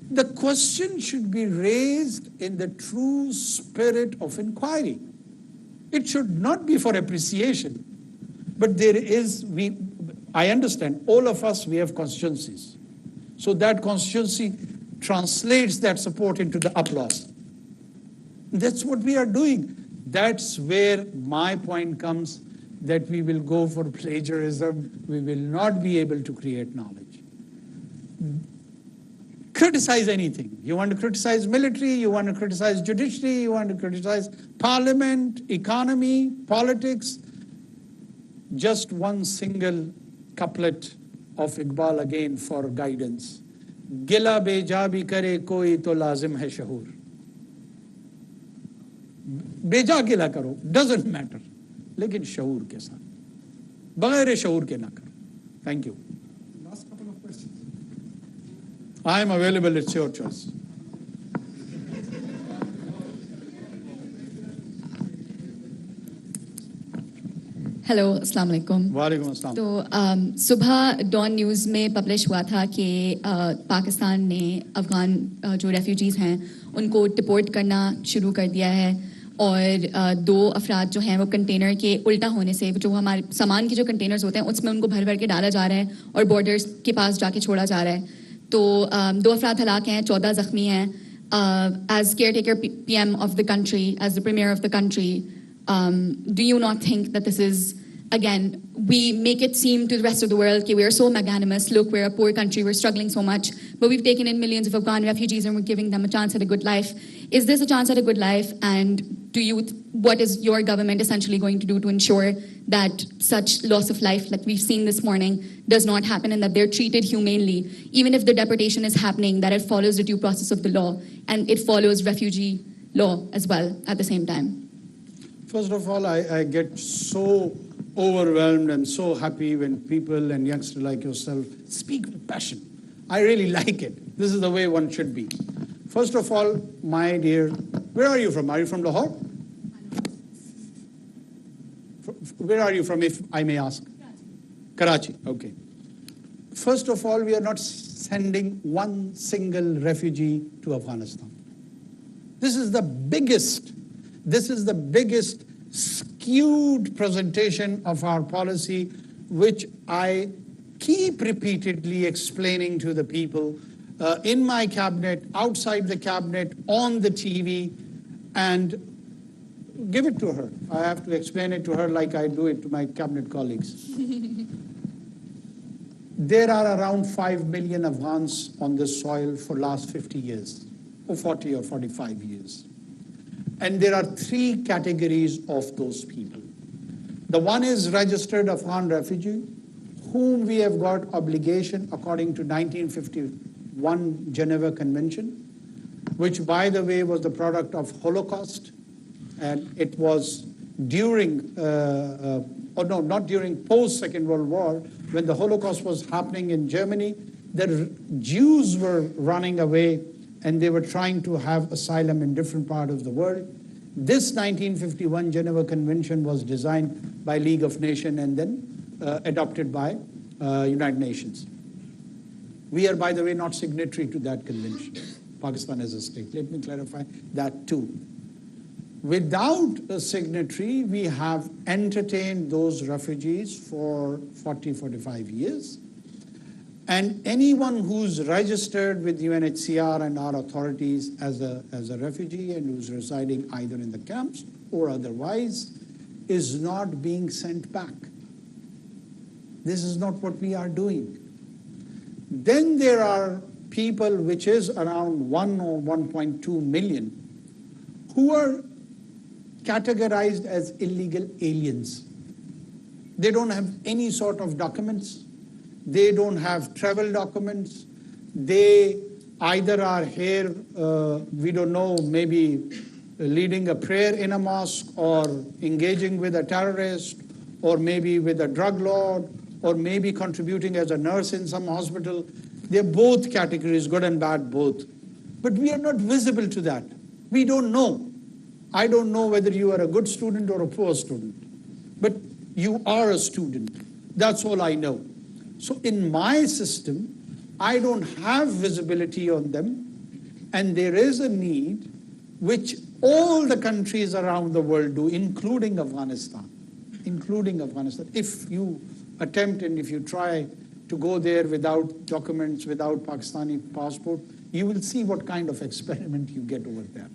The question should be raised in the true spirit of inquiry. It should not be for appreciation. But there is, I understand, all of us, we have constituencies. So that constituency translates that support into the applause. That's what we are doing. That's where my point comes, that we will go for plagiarism. We will not be able to create knowledge. Criticize anything. You want to criticize military, you want to criticize judiciary, you want to criticize parliament, economy, politics. Just one single couplet of Iqbal again for guidance. Gila beja bhi kare koi to lazim hai shahur. Beja gila karo, doesn't matter. Lekin shahur ke saath. Baghair shahur ke na karo. Thank you. Last couple of questions. I am available, it's your choice. Hello अस्सलाम वालेकुम। वालेकुम अस्सलाम। तो सुबह don news में publish हुआ था कि पाकिस्तान ने अफ़गान जो रेफ्यूजीज़ हैं उनको डिपोर्ट करना शुरू कर दिया है और 2 अफराद जो हैं वो कंटेनर के उल्टा होने से जो हमारे सामान के जो कंटेनर्स होते हैं उसमें उनको भर भर के डाला जा रहा है और बॉर्डर्स के पास जाके छोड़ा जा रहा है। तो 2 अफराद हलाक हैं, 14 ज़ख्मी हैं। As caretaker PM of the country, as the premier of the country, do you not think that this is, again, we make it seem to the rest of the world that we are so magnanimous, look, we're a poor country, we're struggling so much, but we've taken in millions of Afghan refugees and we're giving them a chance at a good life. Is this a chance at a good life? And what is your government essentially going to do to ensure that such loss of life, like we've seen this morning, does not happen and that they're treated humanely, even if the deportation is happening, that it follows the due process of the law and it follows refugee law as well at the same time? First of all, I get so overwhelmed and so happy when people and youngsters like yourself speak with passion. I really like it. This is the way one should be. First of all, my dear, where are you from? Are you from Lahore? Where are you from, if I may ask? Karachi, okay. First of all, we are not sending one single refugee to Afghanistan. This is the biggest skewed presentation of our policy, which I keep repeatedly explaining to the people in my cabinet, outside the cabinet, on the TV, and give it to her. I have to explain it to her like I do it to my cabinet colleagues. There are around 5 million Afghans on this soil for last 50 years, or 40 or 45 years. And there are 3 categories of those people. The one is registered Afghan refugee, whom we have got obligation according to 1951 Geneva Convention, which, by the way, was the product of Holocaust. And it was during, not during post-Second World War, when the Holocaust was happening in Germany, the Jews were running away and they were trying to have asylum in different parts of the world. This 1951 Geneva Convention was designed by League of Nations and then adopted by United Nations. We are, by the way, not signatory to that convention, Pakistan as a state. Let me clarify that too. Without a signatory, we have entertained those refugees for 40, 45 years. And anyone who's registered with UNHCR and our authorities as a refugee and who's residing either in the camps or otherwise is not being sent back. This is not what we are doing. Then there are people, which is around 1 or 1.2 million, who are categorized as illegal aliens. They don't have any sort of documents. They don't have travel documents. They either are here, we don't know, maybe leading a prayer in a mosque or engaging with a terrorist or maybe with a drug lord or maybe contributing as a nurse in some hospital. They're both categories, good and bad, both. But we are not visible to that. We don't know. I don't know whether you are a good student or a poor student, but you are a student. That's all I know. So in my system, I don't have visibility on them, and there is a need, which all the countries around the world do, including Afghanistan. If you attempt and if you try to go there without documents, without Pakistani passport, you will see what kind of experiment you get over there.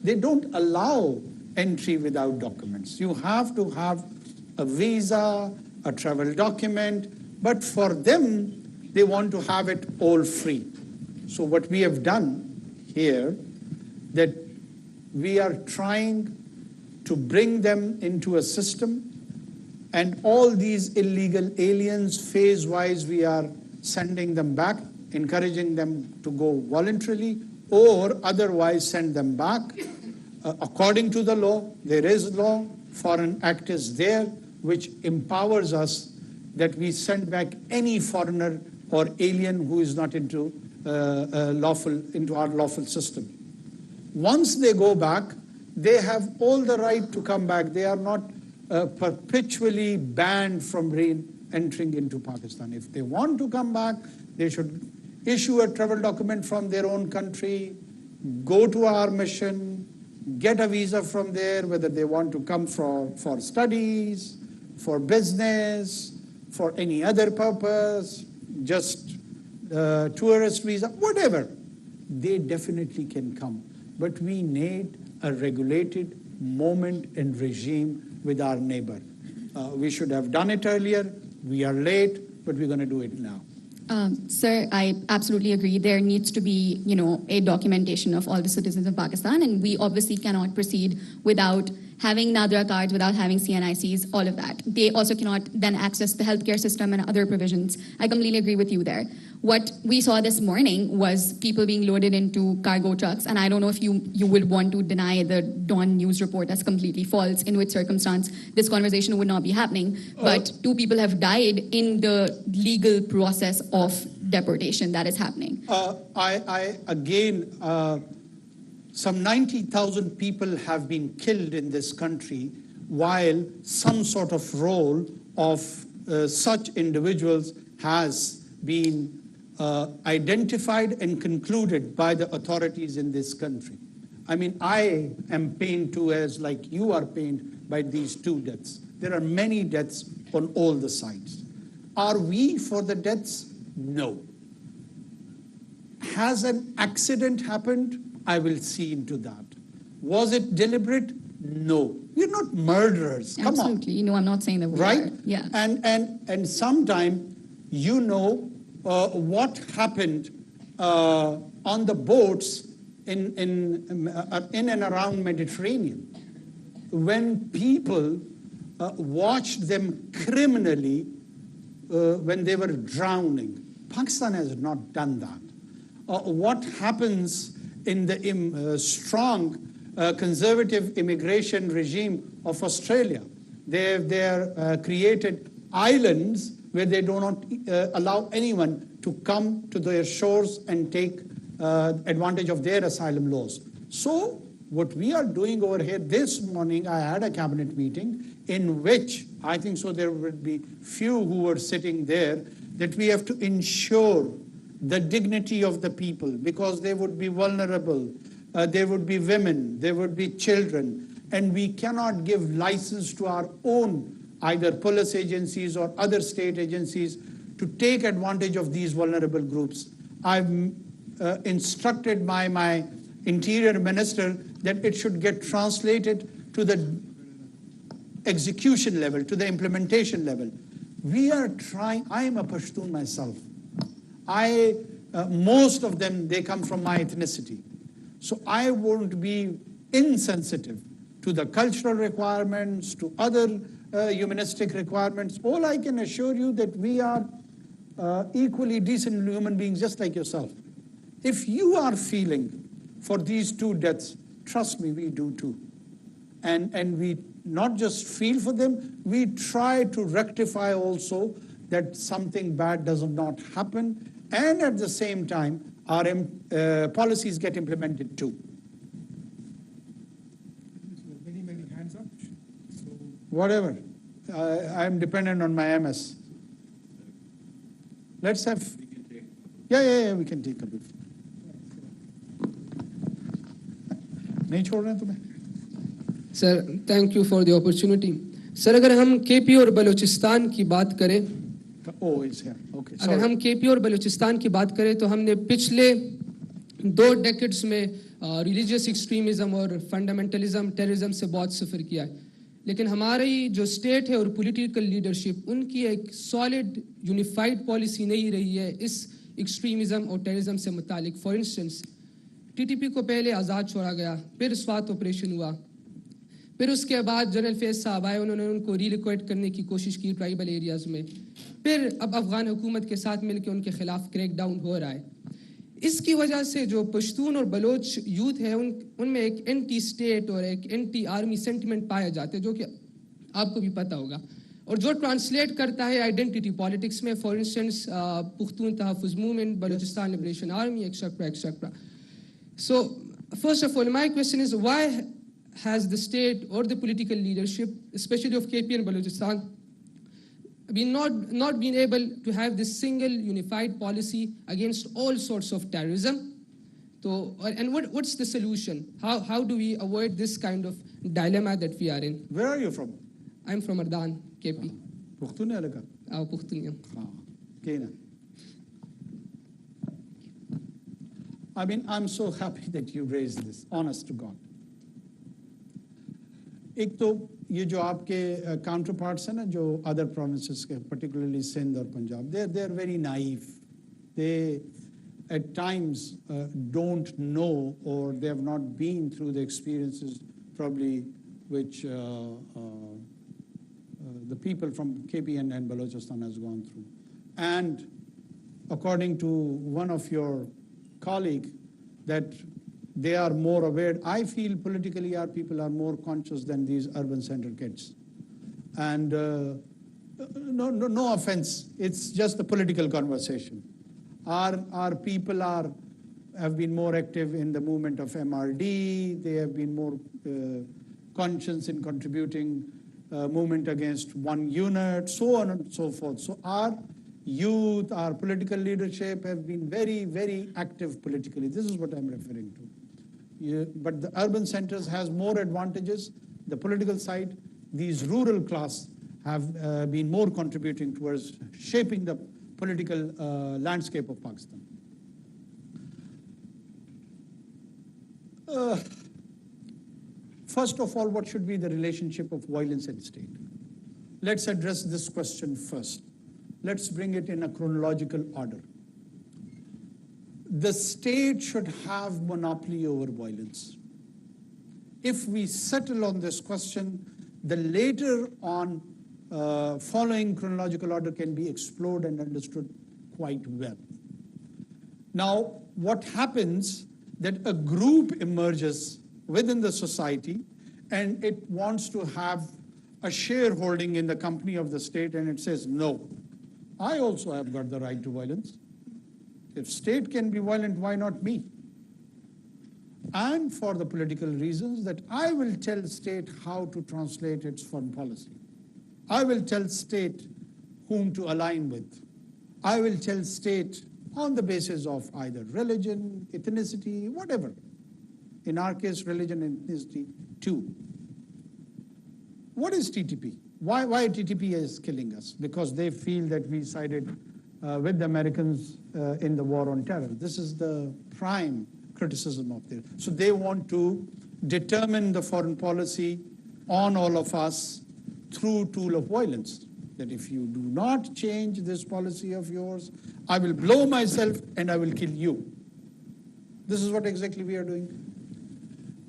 They don't allow entry without documents. You have to have a visa, a travel document, but for them, they want to have it all free. So what we have done here, that we are trying to bring them into a system, And all these illegal aliens, phase-wise, we are sending them back, encouraging them to go voluntarily, or otherwise send them back. According to the law, there is law, Foreign Act is there, which empowers us that we send back any foreigner or alien who is not into our lawful system. Once they go back, they have all the right to come back. They are not perpetually banned from re-entering into Pakistan. If they want to come back, they should issue a travel document from their own country, go to our mission, get a visa from there, whether they want to come for studies, for business, for any other purpose, just tourist visa, whatever. They definitely can come. But we need a regulated moment and regime with our neighbor. We should have done it earlier. We are late, but we're going to do it now. Sir, I absolutely agree. There needs to be, a documentation of all the citizens of Pakistan, and we obviously cannot proceed without having Nadra cards, without having CNICs, all of that. They also cannot then access the healthcare system and other provisions. I completely agree with you there. What we saw this morning was people being loaded into cargo trucks, and I don't know if you would want to deny the Dawn news report as completely false, in which circumstance this conversation would not be happening. But 2 people have died in the legal process of deportation that is happening. Some 90,000 people have been killed in this country, while some sort of role of such individuals has been identified and concluded by the authorities in this country. I mean, I am pained too, as like you are pained by these 2 deaths. There are many deaths on all the sides. Are we for the deaths? No. Has an accident happened? I will see into that. Was it deliberate? No. We're not murderers. Come on. Absolutely. No, I'm not saying that we Right? are. Yeah. And sometime, what happened on the boats in and around Mediterranean, when people watched them criminally when they were drowning. Pakistan has not done that. What happens in the strong conservative immigration regime of Australia? They're created islands where they do not allow anyone to come to their shores and take advantage of their asylum laws. So what we are doing over here, this morning I had a cabinet meeting in which I think so there would be few who were sitting there, that we have to ensure the dignity of the people, because they would be vulnerable, there would be women, there would be children, and we cannot give license to our own either police agencies or other state agencies to take advantage of these vulnerable groups. I've instructed my interior minister that it should get translated to the execution level, to the implementation level. We are trying. I am a Pashtun myself. Most of them, they come from my ethnicity. So I won't be insensitive to the cultural requirements, to other humanistic requirements. All I can assure you that we are equally decent human beings, just like yourself. If you are feeling for these 2 deaths, trust me, we do too. And we not just feel for them, we try to rectify also that something bad does not happen, and at the same time, our policies get implemented too. Many hands up. So, Whatever. I'm dependent on my MS. Let's have... Yeah, we can take a bit. नहीं छोड़ रहे हैं तुम्हें? Sir thank you for the opportunity sir अगर हम KP और बलूचिस्तान की बात करें अगर हम केपी और बलूचिस्तान की बात करें तो हमने पिछले 2 डेकेड्स में रिलीजियस एक्सट्रीमिज्म और फंडामेंटलिज्म टेररिज्म से बहुत सफ़र किया है लेकिन हमारी जो स्टेट है और पॉलिटिकल लीडरशिप उनकी एक सॉलिड यूनिफाइड पॉलिसी नहीं रही है इस एक्सट्रीमिज्म और टेररिज्म से मुतालिक फॉर इंस्टेंस टीटीपी को पहले आज़ाद छोड़ा गया फिर स्वात ऑपरेशन हुआ फिर उसके बाद जनरल फैज साहब आए, उन्होंने उनको रीलोकेट करने की कोशिश की ट्राइबल एरियाज़ में। फिर अब अफ़गान हुकूमत के साथ मिलकर उनके ख़िलाफ़ क्रैक डाउन हो रहा है। इसकी वजह से जो पश्तून और बलोच यूथ है उनमें एक एंटी स्टेट और एक एंटी आर्मी सेंटिमेंट पाया जाता है, जो कि आपको भी पता होगा, और जो ट्रांसलेट करता है आइडेंटिटी पॉलिटिक्स में। For instance Pukhtun Tahaffuz movement, Balochistan liberation army, etcetera etcetera. So, first of all, my question is, why has the state or the political leadership, especially of KP and Balochistan, not been able to have this single unified policy against all sorts of terrorism? So, and what's the solution? How do we avoid this kind of dilemma that we are in? Where are you from? I'm from Ardan, KP. Pukhtunya laka? Pukhtunya. Kena. I mean, I'm so happy that you raised this, honest to God. एक तो ये जो आपके counterparts हैं ना, जो other provinces के, particularly Sindh और Punjab, they're very naive. They at times don't know, or they have not been through the experiences probably which the people from KP and Balochistan has gone through. And according to one of your colleague, that they are more aware. I feel politically our people are more conscious than these urban center kids. And no offense, it's just a political conversation. Our people have been more active in the movement of MRD. They have been more conscious in contributing movement against one unit, so on and so forth. So our youth, our political leadership have been very, very active politically. This is what I'm referring to. But the urban centers has more advantages. The political side, these rural class have been more contributing towards shaping the political landscape of Pakistan. First of all, what should be the relationship of violence and state? Let's address this question first. Let's bring it in a chronological order. The state should have monopoly over violence. If we settle on this question, the later on following chronological order can be explored and understood quite well. Now, what happens that a group emerges within the society and it wants to have a shareholding in the company of the state, and it says, no, I also have got the right to violence. If state can be violent, why not me? And for the political reasons that I will tell state how to translate its foreign policy. I will tell state whom to align with. I will tell state on the basis of either religion, ethnicity, whatever. In our case, religion and ethnicity too. What is TTP? Why TTP is killing us? Because they feel that we sided with the Americans in the war on terror. This is the prime criticism of this. So they want to determine the foreign policy on all of us through tool of violence. That if you do not change this policy of yours, I will blow myself and I will kill you. This is what exactly we are doing.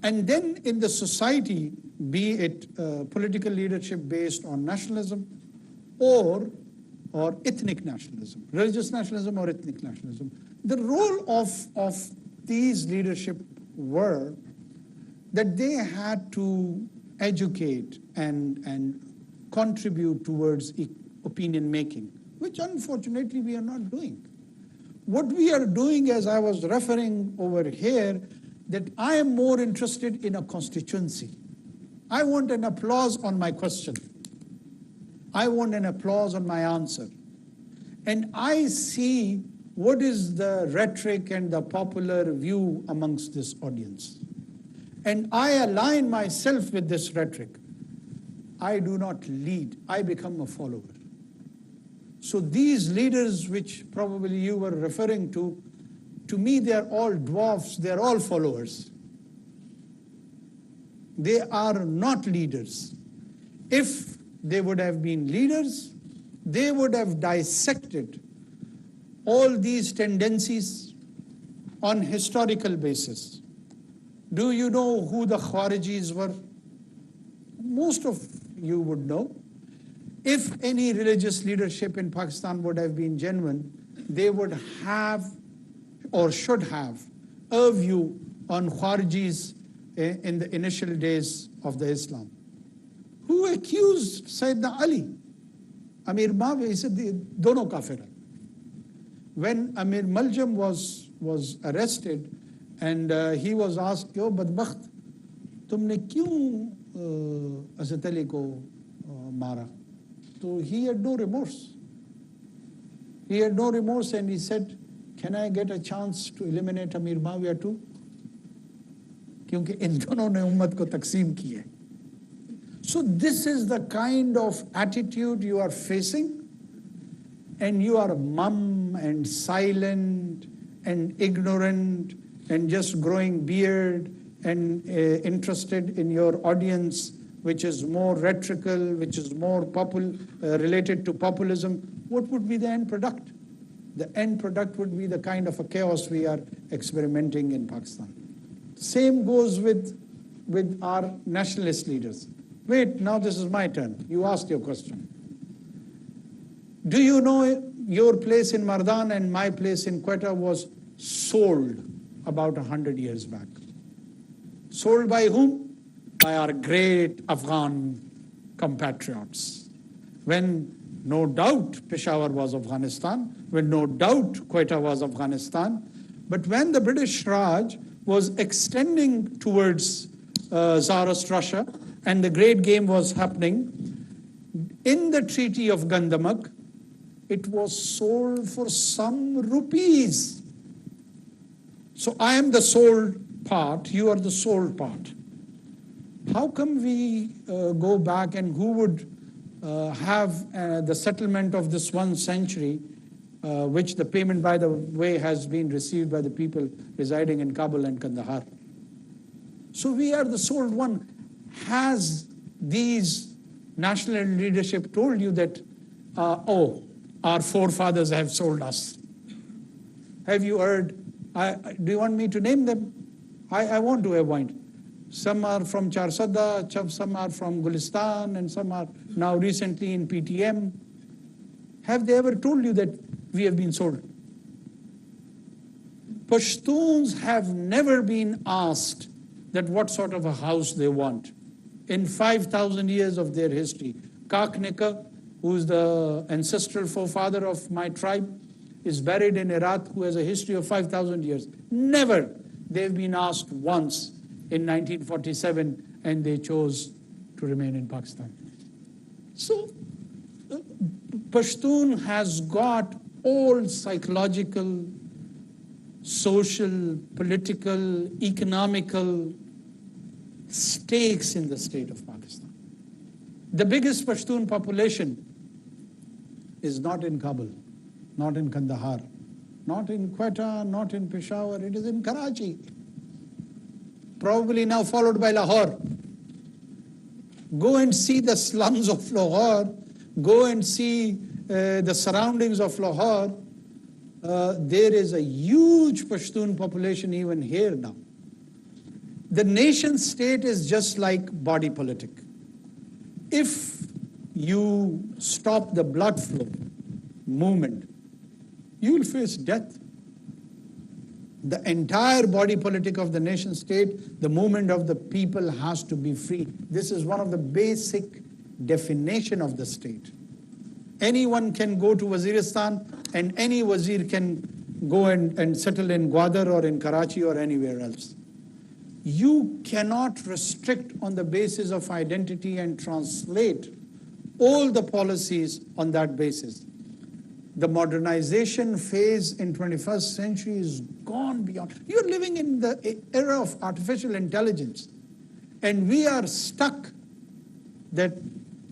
And then in the society, be it political leadership based on nationalism or ethnic nationalism, religious nationalism or ethnic nationalism, the role of these leadership were that they had to educate and contribute towards opinion making, which unfortunately we are not doing. What we are doing, as I was referring over here, that I am more interested in a constituency. I want an applause on my question. I want an applause on my answer. And I see what is the rhetoric and the popular view amongst this audience. And I align myself with this rhetoric. I do not lead, I become a follower. So these leaders which probably you were referring to me they are all dwarfs, they are all followers. They are not leaders. If they would have been leaders, they would have dissected all these tendencies on historical basis. Do you know who the Khwarijis were? most of you would know, if any religious leadership in Pakistan would have been genuine, they would have or should have a view on Kharijis in the initial days of the Islam, who accused Sayyidina Ali. Amir Muawiyah, he said, dono kafir hai. When Amir Muljam was arrested and he was asked, yo badbakht, tumne kyun Hazrat Ali ko mara? So he had no remorse. He had no remorse and he said, can I get a chance to eliminate Amir Muawiyah too? क्योंकि इन दोनों ने उम्मत को तकसीम की है. So this is the kind of attitude you are facing, and you are mum and silent and ignorant and just growing beard and interested in your audience, which is more rhetorical, which is more related to populism. What would be the end product? The end product would be the kind of a chaos we are experimenting in Pakistan. Same goes with our nationalist leaders. Wait, now this is my turn. You asked your question. Do you know your place in Mardan and my place in Quetta was sold about 100 years back? Sold by whom? By our great Afghan compatriots. When no doubt Peshawar was Afghanistan, when no doubt Quetta was Afghanistan, but when the British Raj was extending towards Tsarist Russia and the great game was happening, in the Treaty of Gandamak, it was sold for some rupees. So I am the sold part, you are the sold part. How come we go back and who would have the settlement of this 1 century, which the payment, by the way, has been received by the people residing in Kabul and Kandahar? So we are the sold one. Has these national leadership told you that, our forefathers have sold us? Have you heard? Do you want me to name them? I want to avoid. Some are from Charsadda, some are from Gulistan, and some are now recently in PTM. Have they ever told you that we have been sold? Pashtuns have never been asked that what sort of a house they want. In 5,000 years of their history, Kakar, who is the ancestral forefather of my tribe, is buried in Iraq, who has a history of 5,000 years. Never they've been asked once in 1947, and they chose to remain in Pakistan. So Pashtun has got all psychological, social, political, economical stakes in the state of Pakistan. The biggest Pashtun population is not in Kabul, not in Kandahar, not in Quetta, not in Peshawar, it is in Karachi. Probably now followed by Lahore. Go and see the slums of Lahore. Go and see the surroundings of Lahore. There is a huge Pashtun population even here now. The nation state is just like body politic. If you stop the blood flow movement, you will face death. The entire body politic of the nation state, the movement of the people has to be free. This is one of the basic definition of the state. Anyone can go to Waziristan and any wazir can go and settle in Gwadar or in Karachi or anywhere else. You cannot restrict on the basis of identity and translate all the policies on that basis. The modernization phase in 21st century is gone beyond. You're living in the era of artificial intelligence. And we are stuck that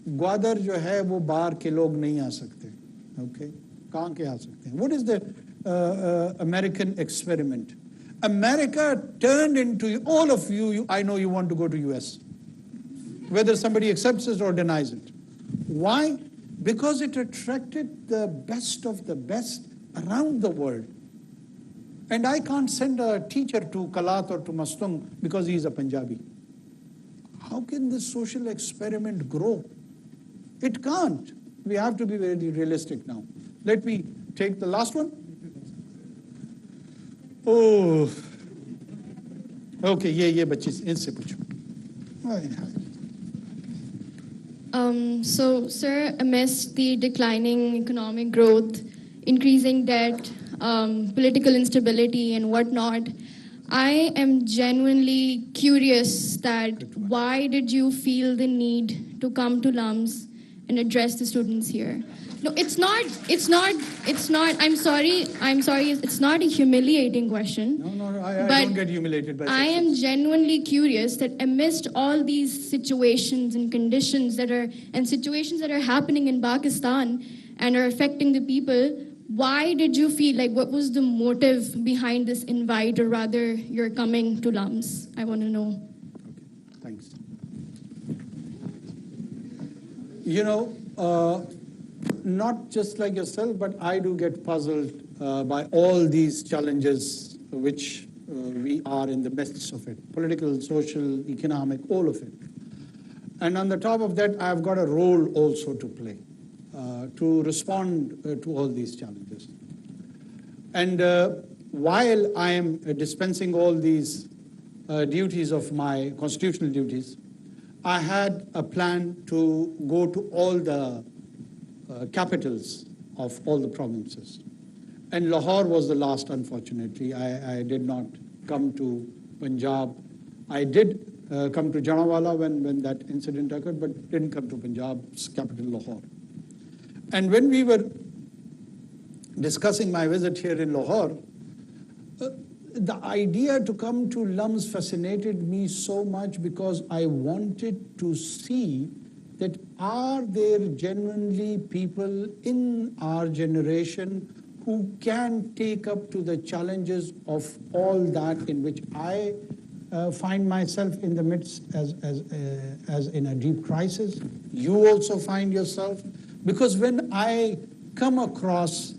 Gwadar jo hai wo bahar ke log nahi aa sakte. Okay? Kahan ke aa sakte? What is the American experiment? America turned into all of you, I know you want to go to US. Whether somebody accepts it or denies it. Why? Because it attracted the best of the best around the world. And I can't send a teacher to Kalat or to Mastung because he's a Punjabi. how can this social experiment grow? It can't. We have to be very realistic now. Let me take the last one. Oh, okay, ये बच्ची इनसे पूछो. So, sir, amidst the declining economic growth, increasing debt, political instability, and whatnot, I am genuinely curious that why did you feel the need to come to LUMS and address the students here? No, it's not, I'm sorry, it's not a humiliating question. No, I don't get humiliated by I am genuinely curious that amidst all these situations and conditions that are happening in Pakistan and are affecting the people, why did you feel like, what was the motive behind this invite, or rather you're coming to LUMS? I want to know. Okay, thanks. You know, not just like yourself, but I do get puzzled by all these challenges which we are in the midst of it. Political, social, economic, all of it. And on the top of that, I've got a role also to play, to respond to all these challenges. And while I am dispensing all these duties of my constitutional duties, I had a plan to go to all the capitals of all the provinces. And Lahore was the last, unfortunately. I did not come to Punjab. I did come to Janawala when that incident occurred, but didn't come to Punjab's capital, Lahore. And when we were discussing my visit here in Lahore, the idea to come to LUMS fascinated me so much because I wanted to see that are there genuinely people in our generation who can take up to the challenges of all that in which I find myself in the midst as in a deep crisis. You also find yourself. Because when I come across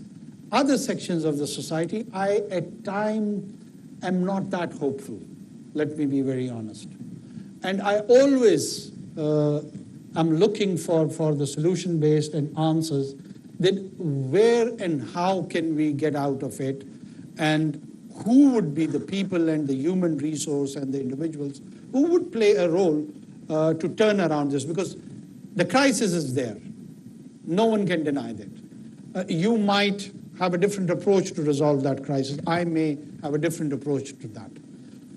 other sections of the society, I at times am not that hopeful. Let me be very honest. And I always am looking for the solution-based and answers that where and how can we get out of it, and who would be the people and the human resource and the individuals who would play a role to turn around this, because the crisis is there. No one can deny that. You might have a different approach to resolve that crisis. I may have a different approach to that.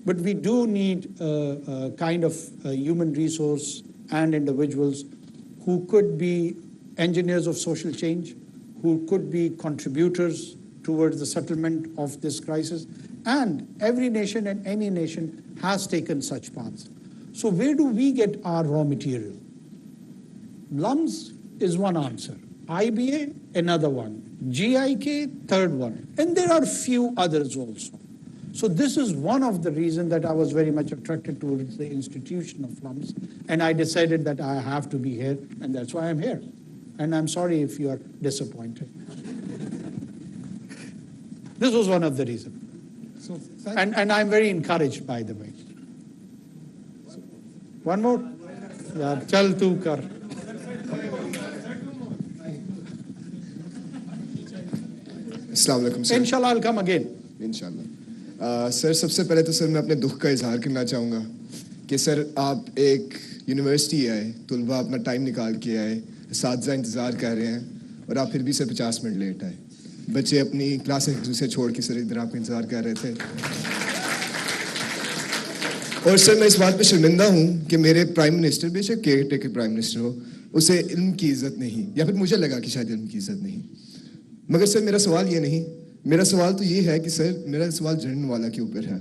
But we do need a kind of human resource and individuals who could be engineers of social change, who could be contributors towards the settlement of this crisis. And every nation and any nation has taken such paths. So where do we get our raw material? LUMS is one answer. IBA, another one. GIK, third one. And there are few others also. So this is one of the reasons that I was very much attracted towards the institution of LUMS. And I decided that I have to be here, and that's why I'm here. And I'm sorry if you are disappointed. This was one of the reasons. So, and I'm very encouraged, by the way. One more? Yeah, chal tu kar. Assalamualaikum sir. Inshallah, I'll come again. इंशाल्लाह sir, सबसे पहले तो sir मैं अपने दुख का इजहार करना चाहूँगा कि सर आप एक यूनिवर्सिटी आए, तुलबा अपना टाइम निकाल के आए, साथीज़ा इंतज़ार कर रहे हैं और आप फिर भी सर 50 मिनट लेट आए. बच्चे अपनी क्लास एक दूसरे छोड़ के सर इधर आपका इंतज़ार कर रहे थे. और सर मैं इस बात पे शर्मिंदा हूँ कि मेरे प्राइम मिनिस्टर, बेशक केयर टेकर प्राइम मिनिस्टर हो, उसे इल्म की इज़्ज़त नहीं, या फिर मुझे लगा कि शायद इल्म की इज़्ज़त नहीं. मगर सर मेरा सवाल ये नहीं, मेरा सवाल तो ये है कि सर मेरा सवाल जनवाला के ऊपर है.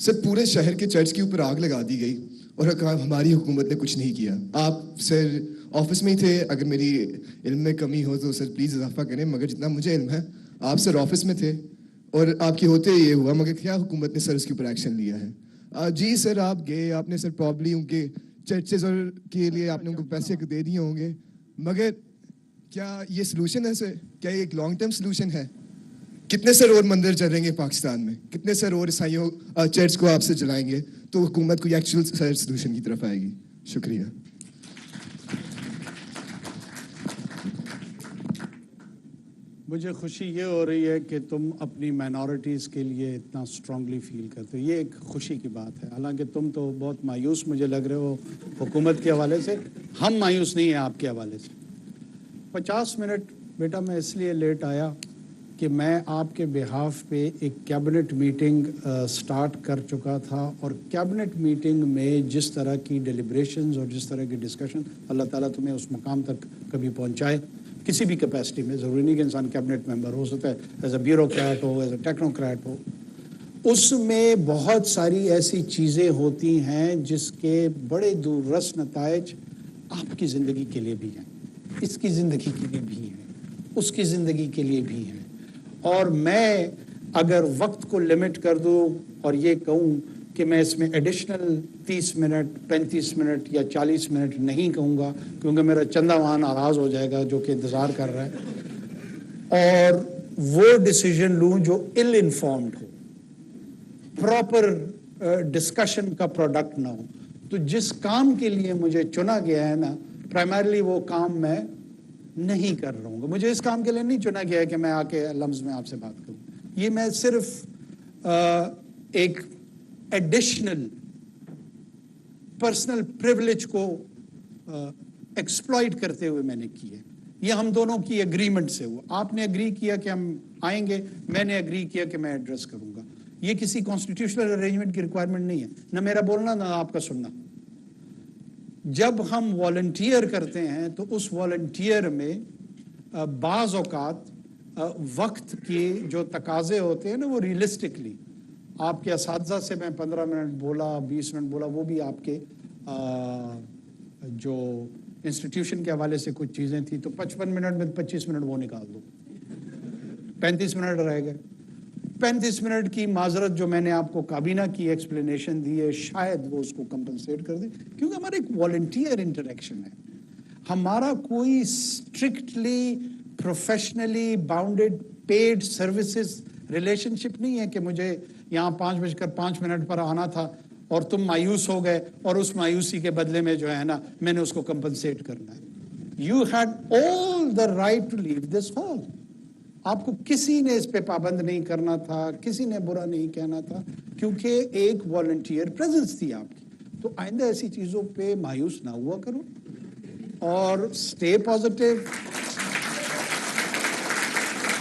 सर पूरे शहर के चर्च के ऊपर आग लगा दी गई और हमारी हुकूमत ने कुछ नहीं किया. आप सर ऑफिस में ही थे, अगर मेरी इल्म में कमी हो तो सर प्लीज़ इजाफा करें, मगर जितना मुझे इल्म है आप सर ऑफिस में थे और आपके होते ये हुआ, मगर क्या हुकूमत ने सर उसके ऊपर एक्शन लिया है? जी सर आप गए, आपने सर प्रॉब्ली उनके चर्चेज और के लिए आपने उनको पैसे दे दिए होंगे, मगर क्या ये सलूशन है सर? क्या ये एक लॉन्ग टर्म सलूशन है? कितने से और मंदिर जलेंगे पाकिस्तान में, कितने से और ईसाइयों चर्च को आपसे जलाएंगे, तो हुकूमत को एक्चुअल सोल्यूशन की तरफ आएगी. शुक्रिया. मुझे खुशी ये हो रही है कि तुम अपनी माइनॉरिटीज़ के लिए इतना स्ट्रांगली फील करते हो, ये एक खुशी की बात है. हालांकि तुम तो बहुत मायूस मुझे लग रहे हो हुकूमत के हवाले से, हम मायूस नहीं हैं आपके हवाले से. 50 मिनट बेटा मैं इसलिए लेट आया कि मैं आपके बिहाफ पे एक कैबिनेट मीटिंग स्टार्ट कर चुका था, और कैबिनेट मीटिंग में जिस तरह की डिलिब्रेशंस और जिस तरह की डिस्कशन, अल्लाह ताला तुम्हें उस मकाम तक कभी पहुंचाए किसी भी कैपेसिटी में. ज़रूरी नहीं कि इंसान कैबिनेट मेंबर हो सकता है, एज अ ब्यूरोक्रेट हो, एज अ टेक्नोक्रेट हो. उसमें बहुत सारी ऐसी चीज़ें होती हैं जिसके बड़े दूररस नताइज आपकी ज़िंदगी के लिए भी हैं, इसकी ज़िंदगी के लिए भी हैं, उसकी ज़िंदगी के लिए भी हैं. और मैं अगर वक्त को लिमिट कर दूं और ये कहूं कि मैं इसमें एडिशनल 30 मिनट 35 मिनट या 40 मिनट नहीं कहूँगा, क्योंकि मेरा चंदा वहाँ नाराज़ हो जाएगा जो कि इंतज़ार कर रहा है, और वो डिसीजन लूँ जो इल इन्फॉर्म्ड हो, प्रॉपर डिस्कशन का प्रोडक्ट ना हो. तो जिस काम के लिए मुझे चुना गया है ना, प्राइमरली वो काम मैं नहीं कर रहा हूँ. मुझे इस काम के लिए नहीं चुना गया है कि मैं आके लम्स में आपसे बात करूँ. ये मैं सिर्फ एक एडिशनल पर्सनल प्रिविलेज को एक्सप्लॉइट करते हुए मैंने की है. ये हम दोनों की एग्रीमेंट से हुआ. आपने एग्री किया कि हम आएंगे, मैंने एग्री किया कि मैं एड्रेस करूंगा. ये किसी कॉन्स्टिट्यूशनल अरेंजमेंट की रिक्वायरमेंट नहीं है, ना मेरा बोलना ना आपका सुनना. जब हम वॉलंटियर करते हैं तो उस वॉलंटियर में बाज़ औक़ात वक्त के जो तकाज़े होते हैं ना, वो रियलिस्टिकली आपके असातिज़ा से मैं 15 मिनट बोला, 20 मिनट बोला, वो भी आपके जो इंस्टीट्यूशन के हवाले से कुछ चीज़ें थी, तो 55 मिनट में 25 मिनट वो निकाल दो, 35 मिनट रह गए. 35 मिनट की माजरत जो मैंने आपको काबीना की एक्सप्लेनेशन दी है, शायद वो उसको कंपनसेट कर दे, क्योंकि हमारा एक वॉलंटियर इंटरेक्शन है. हमारा कोई strictly professionally bounded paid services relationship नहीं है कि मुझे यहाँ 5:05 पर आना था और तुम मायूस हो गए और उस मायूसी के बदले में जो है ना मैंने उसको कंपनसेट करना है. You had all the right to leave this hall. आपको किसी ने इस पे पाबंद नहीं करना था, किसी ने बुरा नहीं कहना था, क्योंकि एक वॉलंटियर प्रेजेंस थी आपकी. तो आइंदा ऐसी चीज़ों पे मायूस ना हुआ करो और स्टे पॉजिटिव.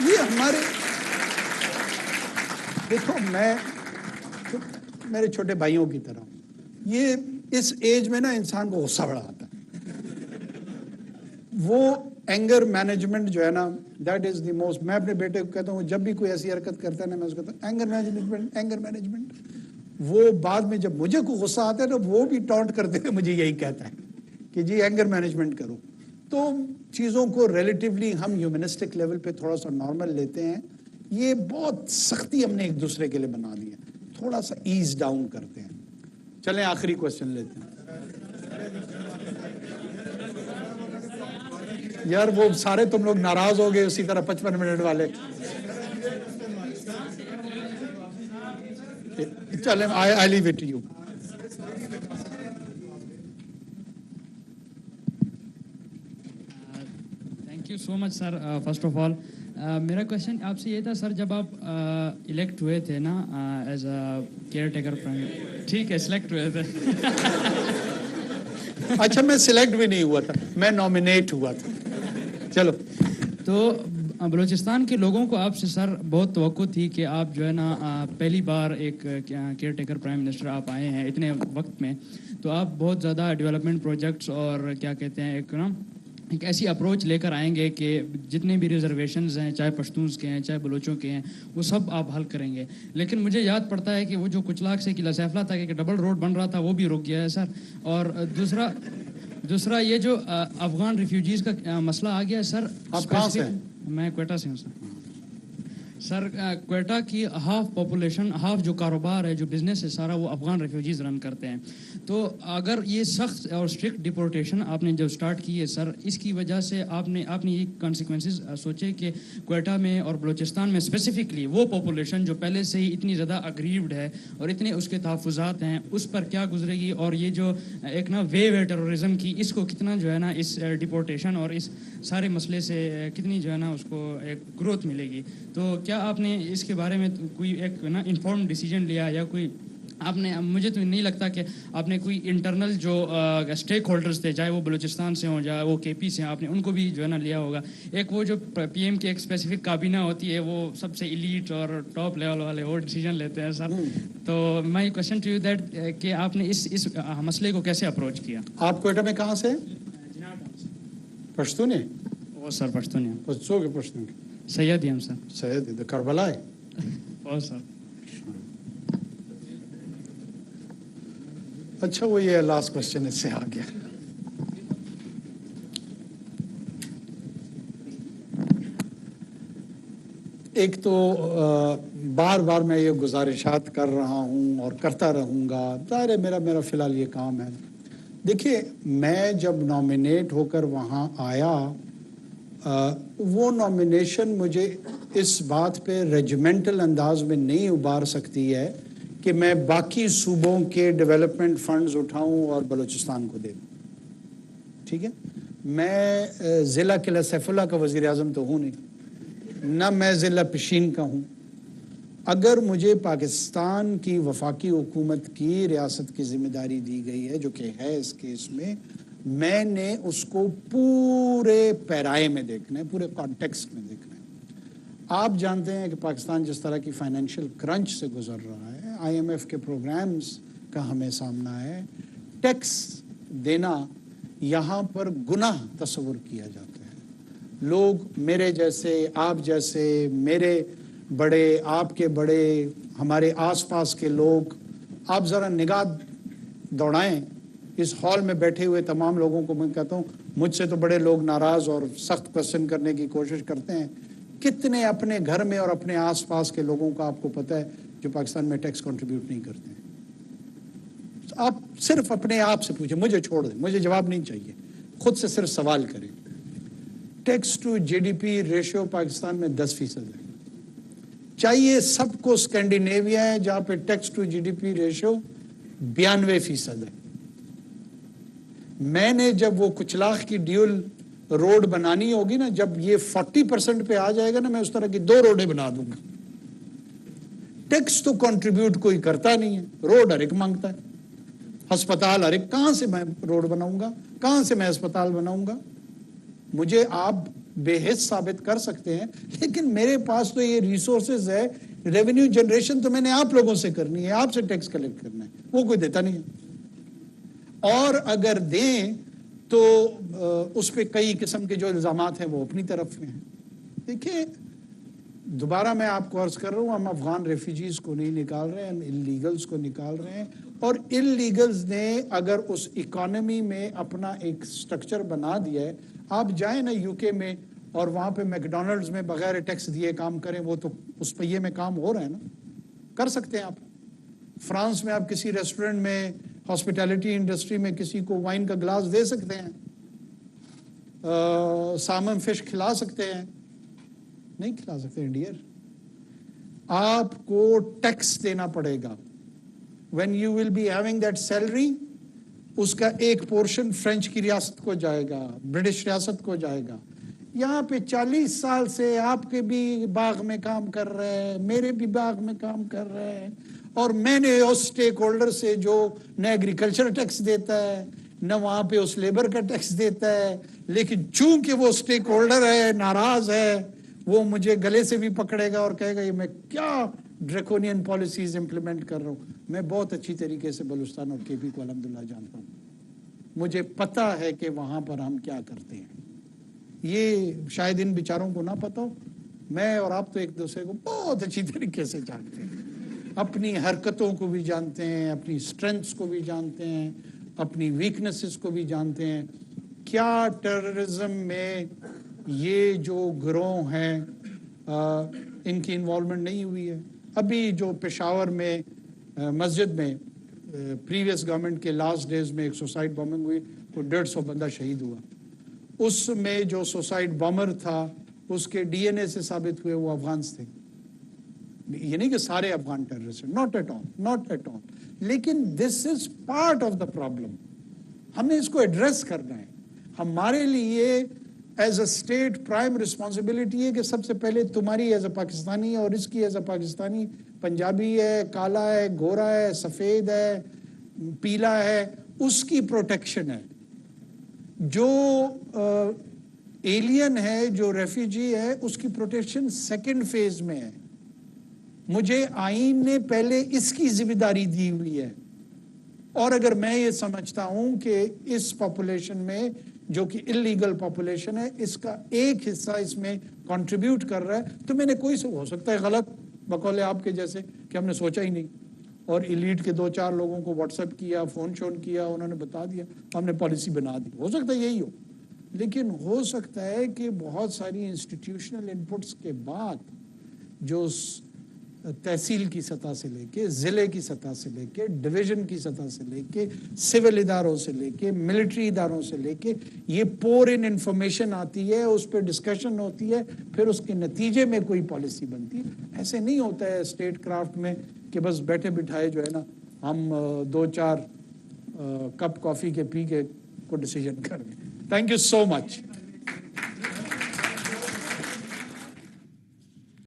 ये हमारे देखो, मैं मेरे छोटे भाइयों की तरह, ये इस एज में ना इंसान को गुस्सा बड़ा आता है. वो एंगर मैनेजमेंट जो है ना, दैट इज द मोस्ट. मैं अपने बेटे को कहता हूँ जब भी कोई ऐसी हरकत करता है ना, मैं उसको कहता हूँ एंगर मैनेजमेंट. वो बाद में जब मुझे को गुस्सा आता है ना, वो भी टॉन्ट करते हुए मुझे यही कहता है कि जी एंगर मैनेजमेंट करो. तो चीज़ों को रिलेटिवली हम ह्यूमनिस्टिक लेवल पे थोड़ा सा नॉर्मल लेते हैं. ये बहुत सख्ती हमने एक दूसरे के लिए बना दी है, थोड़ा सा ईज डाउन करते हैं. चलें आखिरी क्वेश्चन लेते हैं. यार वो सारे तुम लोग नाराज हो गए उसी तरह 55 मिनट वाले. चलें, I leave it to you. Thank you so much sir. First of all मेरा क्वेश्चन आपसे ये था सर, जब आप इलेक्ट हुए थे ना as a caretaker prime, ठीक है सिलेक्ट हुए थे. अच्छा, मैं सिलेक्ट भी नहीं हुआ था, मैं नॉमिनेट हुआ था. चलो, तो बलूचिस्तान के लोगों को आपसे सर बहुत तवक्को थी कि आप जो है ना पहली बार एक केयर टेकर प्राइम मिनिस्टर आप आए हैं इतने वक्त में, तो आप बहुत ज़्यादा डेवलपमेंट प्रोजेक्ट्स और क्या कहते हैं एक ऐसी अप्रोच लेकर आएंगे कि जितने भी रिजर्वेशंस हैं, चाहे पश्तून्स के हैं चाहे बलोचों के हैं, वो सब आप हल करेंगे. लेकिन मुझे याद पड़ता है कि वो जो कुचलाक से किला सैफला था कि डबल रोड बन रहा था, वो भी रुक गया है सर. और दूसरा ये जो अफगान रिफ्यूजीज़ का मसला आ गया है सर. आप कहाँ से हैं? मैं क्वेटा से हूँ سر کوئٹہ کی ہاف پاپولیشن، ہاف جو کاروبار ہے، جو بزنس ہے سارا، وہ افغان ریفیوجیز رن کرتے ہیں. تو اگر یہ سخت اور اسٹرکٹ ڈپورٹیشن آپ نے جو اسٹارٹ کی ہے سر، اس کی وجہ سے آپ نے یہ کانسیکوینسز سوچے کہ کوئٹہ میں اور بلوچستان میں اسپیسیفکلی وہ پاپولیشن جو پہلے سے ہی اتنی زیادہ اگریوڈ ہے اور اتنے اس کے تحفظات ہیں، اس پر کیا گزرے گی؟ اور یہ جو ایک نا ویو ہے ٹیرورزم کی، اس کو کتنا جو ہے نا اس ڈپورٹیشن اور اس سارے مسئلے سے کتنی جو ہے نا اس کو ایک گروتھ ملے گی؟ تو کیا آپ نے اس کے بارے میں کوئی ایک نا انفارم ڈیسیجن لیا، یا کوئی آپ نے، مجھے تو نہیں لگتا کہ آپ نے کوئی انٹرنل جو اسٹیک ہولڈرز تھے، چاہے وہ بلوچستان سے ہوں یا وہ کے پی سے ہیں، آپ نے ان کو بھی جو ہے نا لیا ہوگا؟ ایک وہ جو پی ایم کی ایک اسپیسیفک کابینہ ہوتی ہے، وہ سب سے ایلیٹ اور ٹاپ لیول والے وہ ڈیسیجن لیتے ہیں سر. تو my question to you that کہ آپ نے اس مسئلے کو کیسے اپروچ کیا؟ آپ کوئٹہ میں کہاں سے؟ پشتون ہے وہ سر، پشتون ہے. پشتو کے پشتون سید ہم سر. سید کربلا ہے وہ سر. اچھا، وہ یہ لاسٹ کوشچن اس سے آ گیا. ایک تو بار بار میں یہ گزارشات کر رہا ہوں اور کرتا رہوں گا، ظاہر ہے میرا فی الحال یہ کام ہے. دیکھیے، میں جب نامینیٹ ہو کر وہاں آیا، وہ نامینیشن مجھے اس بات پہ ریجیمنٹل انداز میں نہیں ابار سکتی ہے کہ میں باقی صوبوں کے ڈیولپمنٹ فنڈز اٹھاؤں اور بلوچستان کو دے دوں. ٹھیک ہے، میں ضلع قلعہ سیف اللہ کا وزیر اعظم تو ہوں نہیں، نہ میں ضلع پشین کا ہوں. اگر مجھے پاکستان کی وفاقی حکومت کی ریاست کی ذمہ داری دی گئی ہے، جو کہ ہے اس کیس میں نے اس کو پورے پیرائے میں دیکھنا ہے، پورے کانٹیکسٹ میں دیکھنا ہے. آپ جانتے ہیں کہ پاکستان جس طرح کی فائنینشیل کرنچ سے گزر رہا ہے، آئی ایم ایف کے پروگرامز کا ہمیں سامنا ہے، ٹیکس دینا یہاں پر گناہ تصور کیا جاتا ہے. لوگ میرے جیسے، آپ جیسے، میرے بڑے، آپ کے بڑے، ہمارے آس پاس کے لوگ، آپ ذرا نگاہ دوڑائیں اس ہال میں بیٹھے ہوئے تمام لوگوں کو. میں کہتا ہوں مجھ سے تو بڑے لوگ ناراض اور سخت کوشچن کرنے کی کوشش کرتے ہیں. کتنے اپنے گھر میں اور اپنے آس پاس کے لوگوں کا آپ کو پتہ ہے جو پاکستان میں ٹیکس کنٹریبیوٹ نہیں کرتے ہیں؟ آپ صرف اپنے آپ سے پوچھیں، مجھے چھوڑ دیں، مجھے جواب نہیں چاہیے، خود سے صرف سوال کریں. Tax to G D P ratio Pakistan میں 10% ہے. چاہیے سب کو اسکینڈینیویا ہے جہاں پہ tax to G D P ratio 92% ہے. میں نے جب وہ کچلاخ کی ڈیول روڈ بنانی ہوگی نا، جب یہ 40% پہ آ جائے گا نا، میں اس طرح کی 2 روڈیں بنا دوں گا. ٹیکس تو کنٹریبیوٹ کوئی کرتا نہیں ہے، روڈ ہر ایک مانگتا ہے، ہسپتال ہر ایک. کہاں سے میں روڈ بناؤں گا؟ کہاں سے میں ہسپتال بناؤں گا؟ مجھے آپ بے حس ثابت کر سکتے ہیں، لیکن میرے پاس تو یہ ریسورسز ہے. ریونیو جنریشن تو میں نے آپ لوگوں سے کرنی ہے، آپ سے ٹیکس کلیکٹ کرنا ہے، وہ کوئی دیتا نہیں ہے. اور اگر دیں تو اس پہ کئی قسم کے جو الزامات ہیں وہ اپنی طرف میں ہیں. دیکھیں، دوبارہ میں آپ کو عرض کر رہا ہوں، ہم افغان ریفیوجیز کو نہیں نکال رہے ہیں، ہم انلیگلز کو نکال رہے ہیں. اور انلیگلز نے اگر اس اکانومی میں اپنا ایک سٹرکچر بنا دیا ہے، آپ جائیں نا یو کے میں اور وہاں پہ میکڈونلڈز میں بغیر ٹیکس دیے کام کریں، وہ تو اس پہیے میں کام ہو رہا ہے نا، کر سکتے ہیں آپ. فرانس میں آپ کسی ریسٹورنٹ میں، ہاسپٹیلٹی انڈسٹری میں کسی کو وائن کا گلاس دے سکتے ہیں، سالمن فش کھلا سکتے ہیں؟ نہیں کھلا سکتے. ڈیئر، آپ کو ٹیکس دینا پڑے گا. when you will be having that salary، اس کا ایک پورشن فرینچ کی ریاست کو جائے گا، برٹش ریاست کو جائے گا. یہاں پہ 40 سال سے آپ کے بھی باغ میں کام کر رہے ہیں، میرے بھی باغ میں کام کر رہے ہیں، اور میں نے اس سٹیک ہولڈر سے جو نہ ایگریکلچر ٹیکس دیتا ہے، نہ وہاں پہ اس لیبر کا ٹیکس دیتا ہے، لیکن چونکہ وہ سٹیک ہولڈر ہے، ناراض ہے، وہ مجھے گلے سے بھی پکڑے گا اور کہے گا یہ میں کیا ڈریکونین پالیسیز امپلیمنٹ کر رہا ہوں. میں بہت اچھی طریقے سے بلوچستان اور کے پی کو الحمدللہ جانتا ہوں. مجھے پتہ ہے کہ وہاں پر ہم کیا کرتے ہیں. یہ شاید ان بیچاروں کو نہ پتہ ہو، میں اور آپ تو ایک دوسرے کو بہت اچھی طریقے سے جانتے ہیں، اپنی حرکتوں کو بھی جانتے ہیں، اپنی اسٹرینتھس کو بھی جانتے ہیں، اپنی ویکنسز کو بھی جانتے ہیں. کیا ٹیررزم میں یہ جو گروہ ہیں इनकी इन्वॉल्वमेंट नहीं हुई है। अभी जो पेशावर में मस्जिद में प्रीवियस गवर्नमेंट के लास्ट डेज में एक सुसाइड बॉम्बिंग हुई, वो 150 बंदा शहीद हुआ। उसमें जो सुसाइड बॉम्बर था उसके DNA से साबित हुए वो अफगान्स थे। ये नहीं कि सारे Afghan terrorist, not at all, not at all. लेकिन this is part of the problem, हमें इसको एड्रेस करना है। हमारे लिए as a state prime responsibility है कि सबसे पहले तुम्हारी एज अ पाकिस्तानी और इसकी एज अ पाकिस्तानी, पंजाबी है, काला है, गोरा है, सफ़ेद है, पीला है, उसकी प्रोटेक्शन है। जो एलियन है, जो रेफ्यूजी है, उसकी प्रोटेक्शन सेकंड फेज में है। मुझे आईन ने पहले इसकी जिम्मेदारी दी हुई है, और अगर मैं ये समझता हूं कि इस पॉपुलेशन में जो कि इलीगल पॉपुलेशन है, इसका एक हिस्सा इसमें कंट्रीब्यूट कर रहा है, तो मैंने कोई हो सकता है गलत बकौले आपके जैसे कि हमने सोचा ही नहीं, और इलीट के 2-4 लोगों को व्हाट्सएप किया, फोन शोन किया, उन्होंने बता दिया, हमने पॉलिसी बना दी। हो सकता है यही हो, लेकिन हो सकता है कि बहुत सारी इंस्टीट्यूशनल इनपुट्स के बाद जो तहसील की सतह से लेके, ज़िले की सतह से लेके, डिवीज़न की सतह से लेके, सिविल इदारों से लेके, मिलिट्री इदारों से लेके, ये पोर इन इंफॉर्मेशन आती है, उस पर डिस्कशन होती है, फिर उसके नतीजे में कोई पॉलिसी बनती है। ऐसे नहीं होता है स्टेट क्राफ्ट में कि बस बैठे बिठाए जो है ना हम 2-4 कप कॉफ़ी के पी के को डिसीजन कर लें। Thank you so much.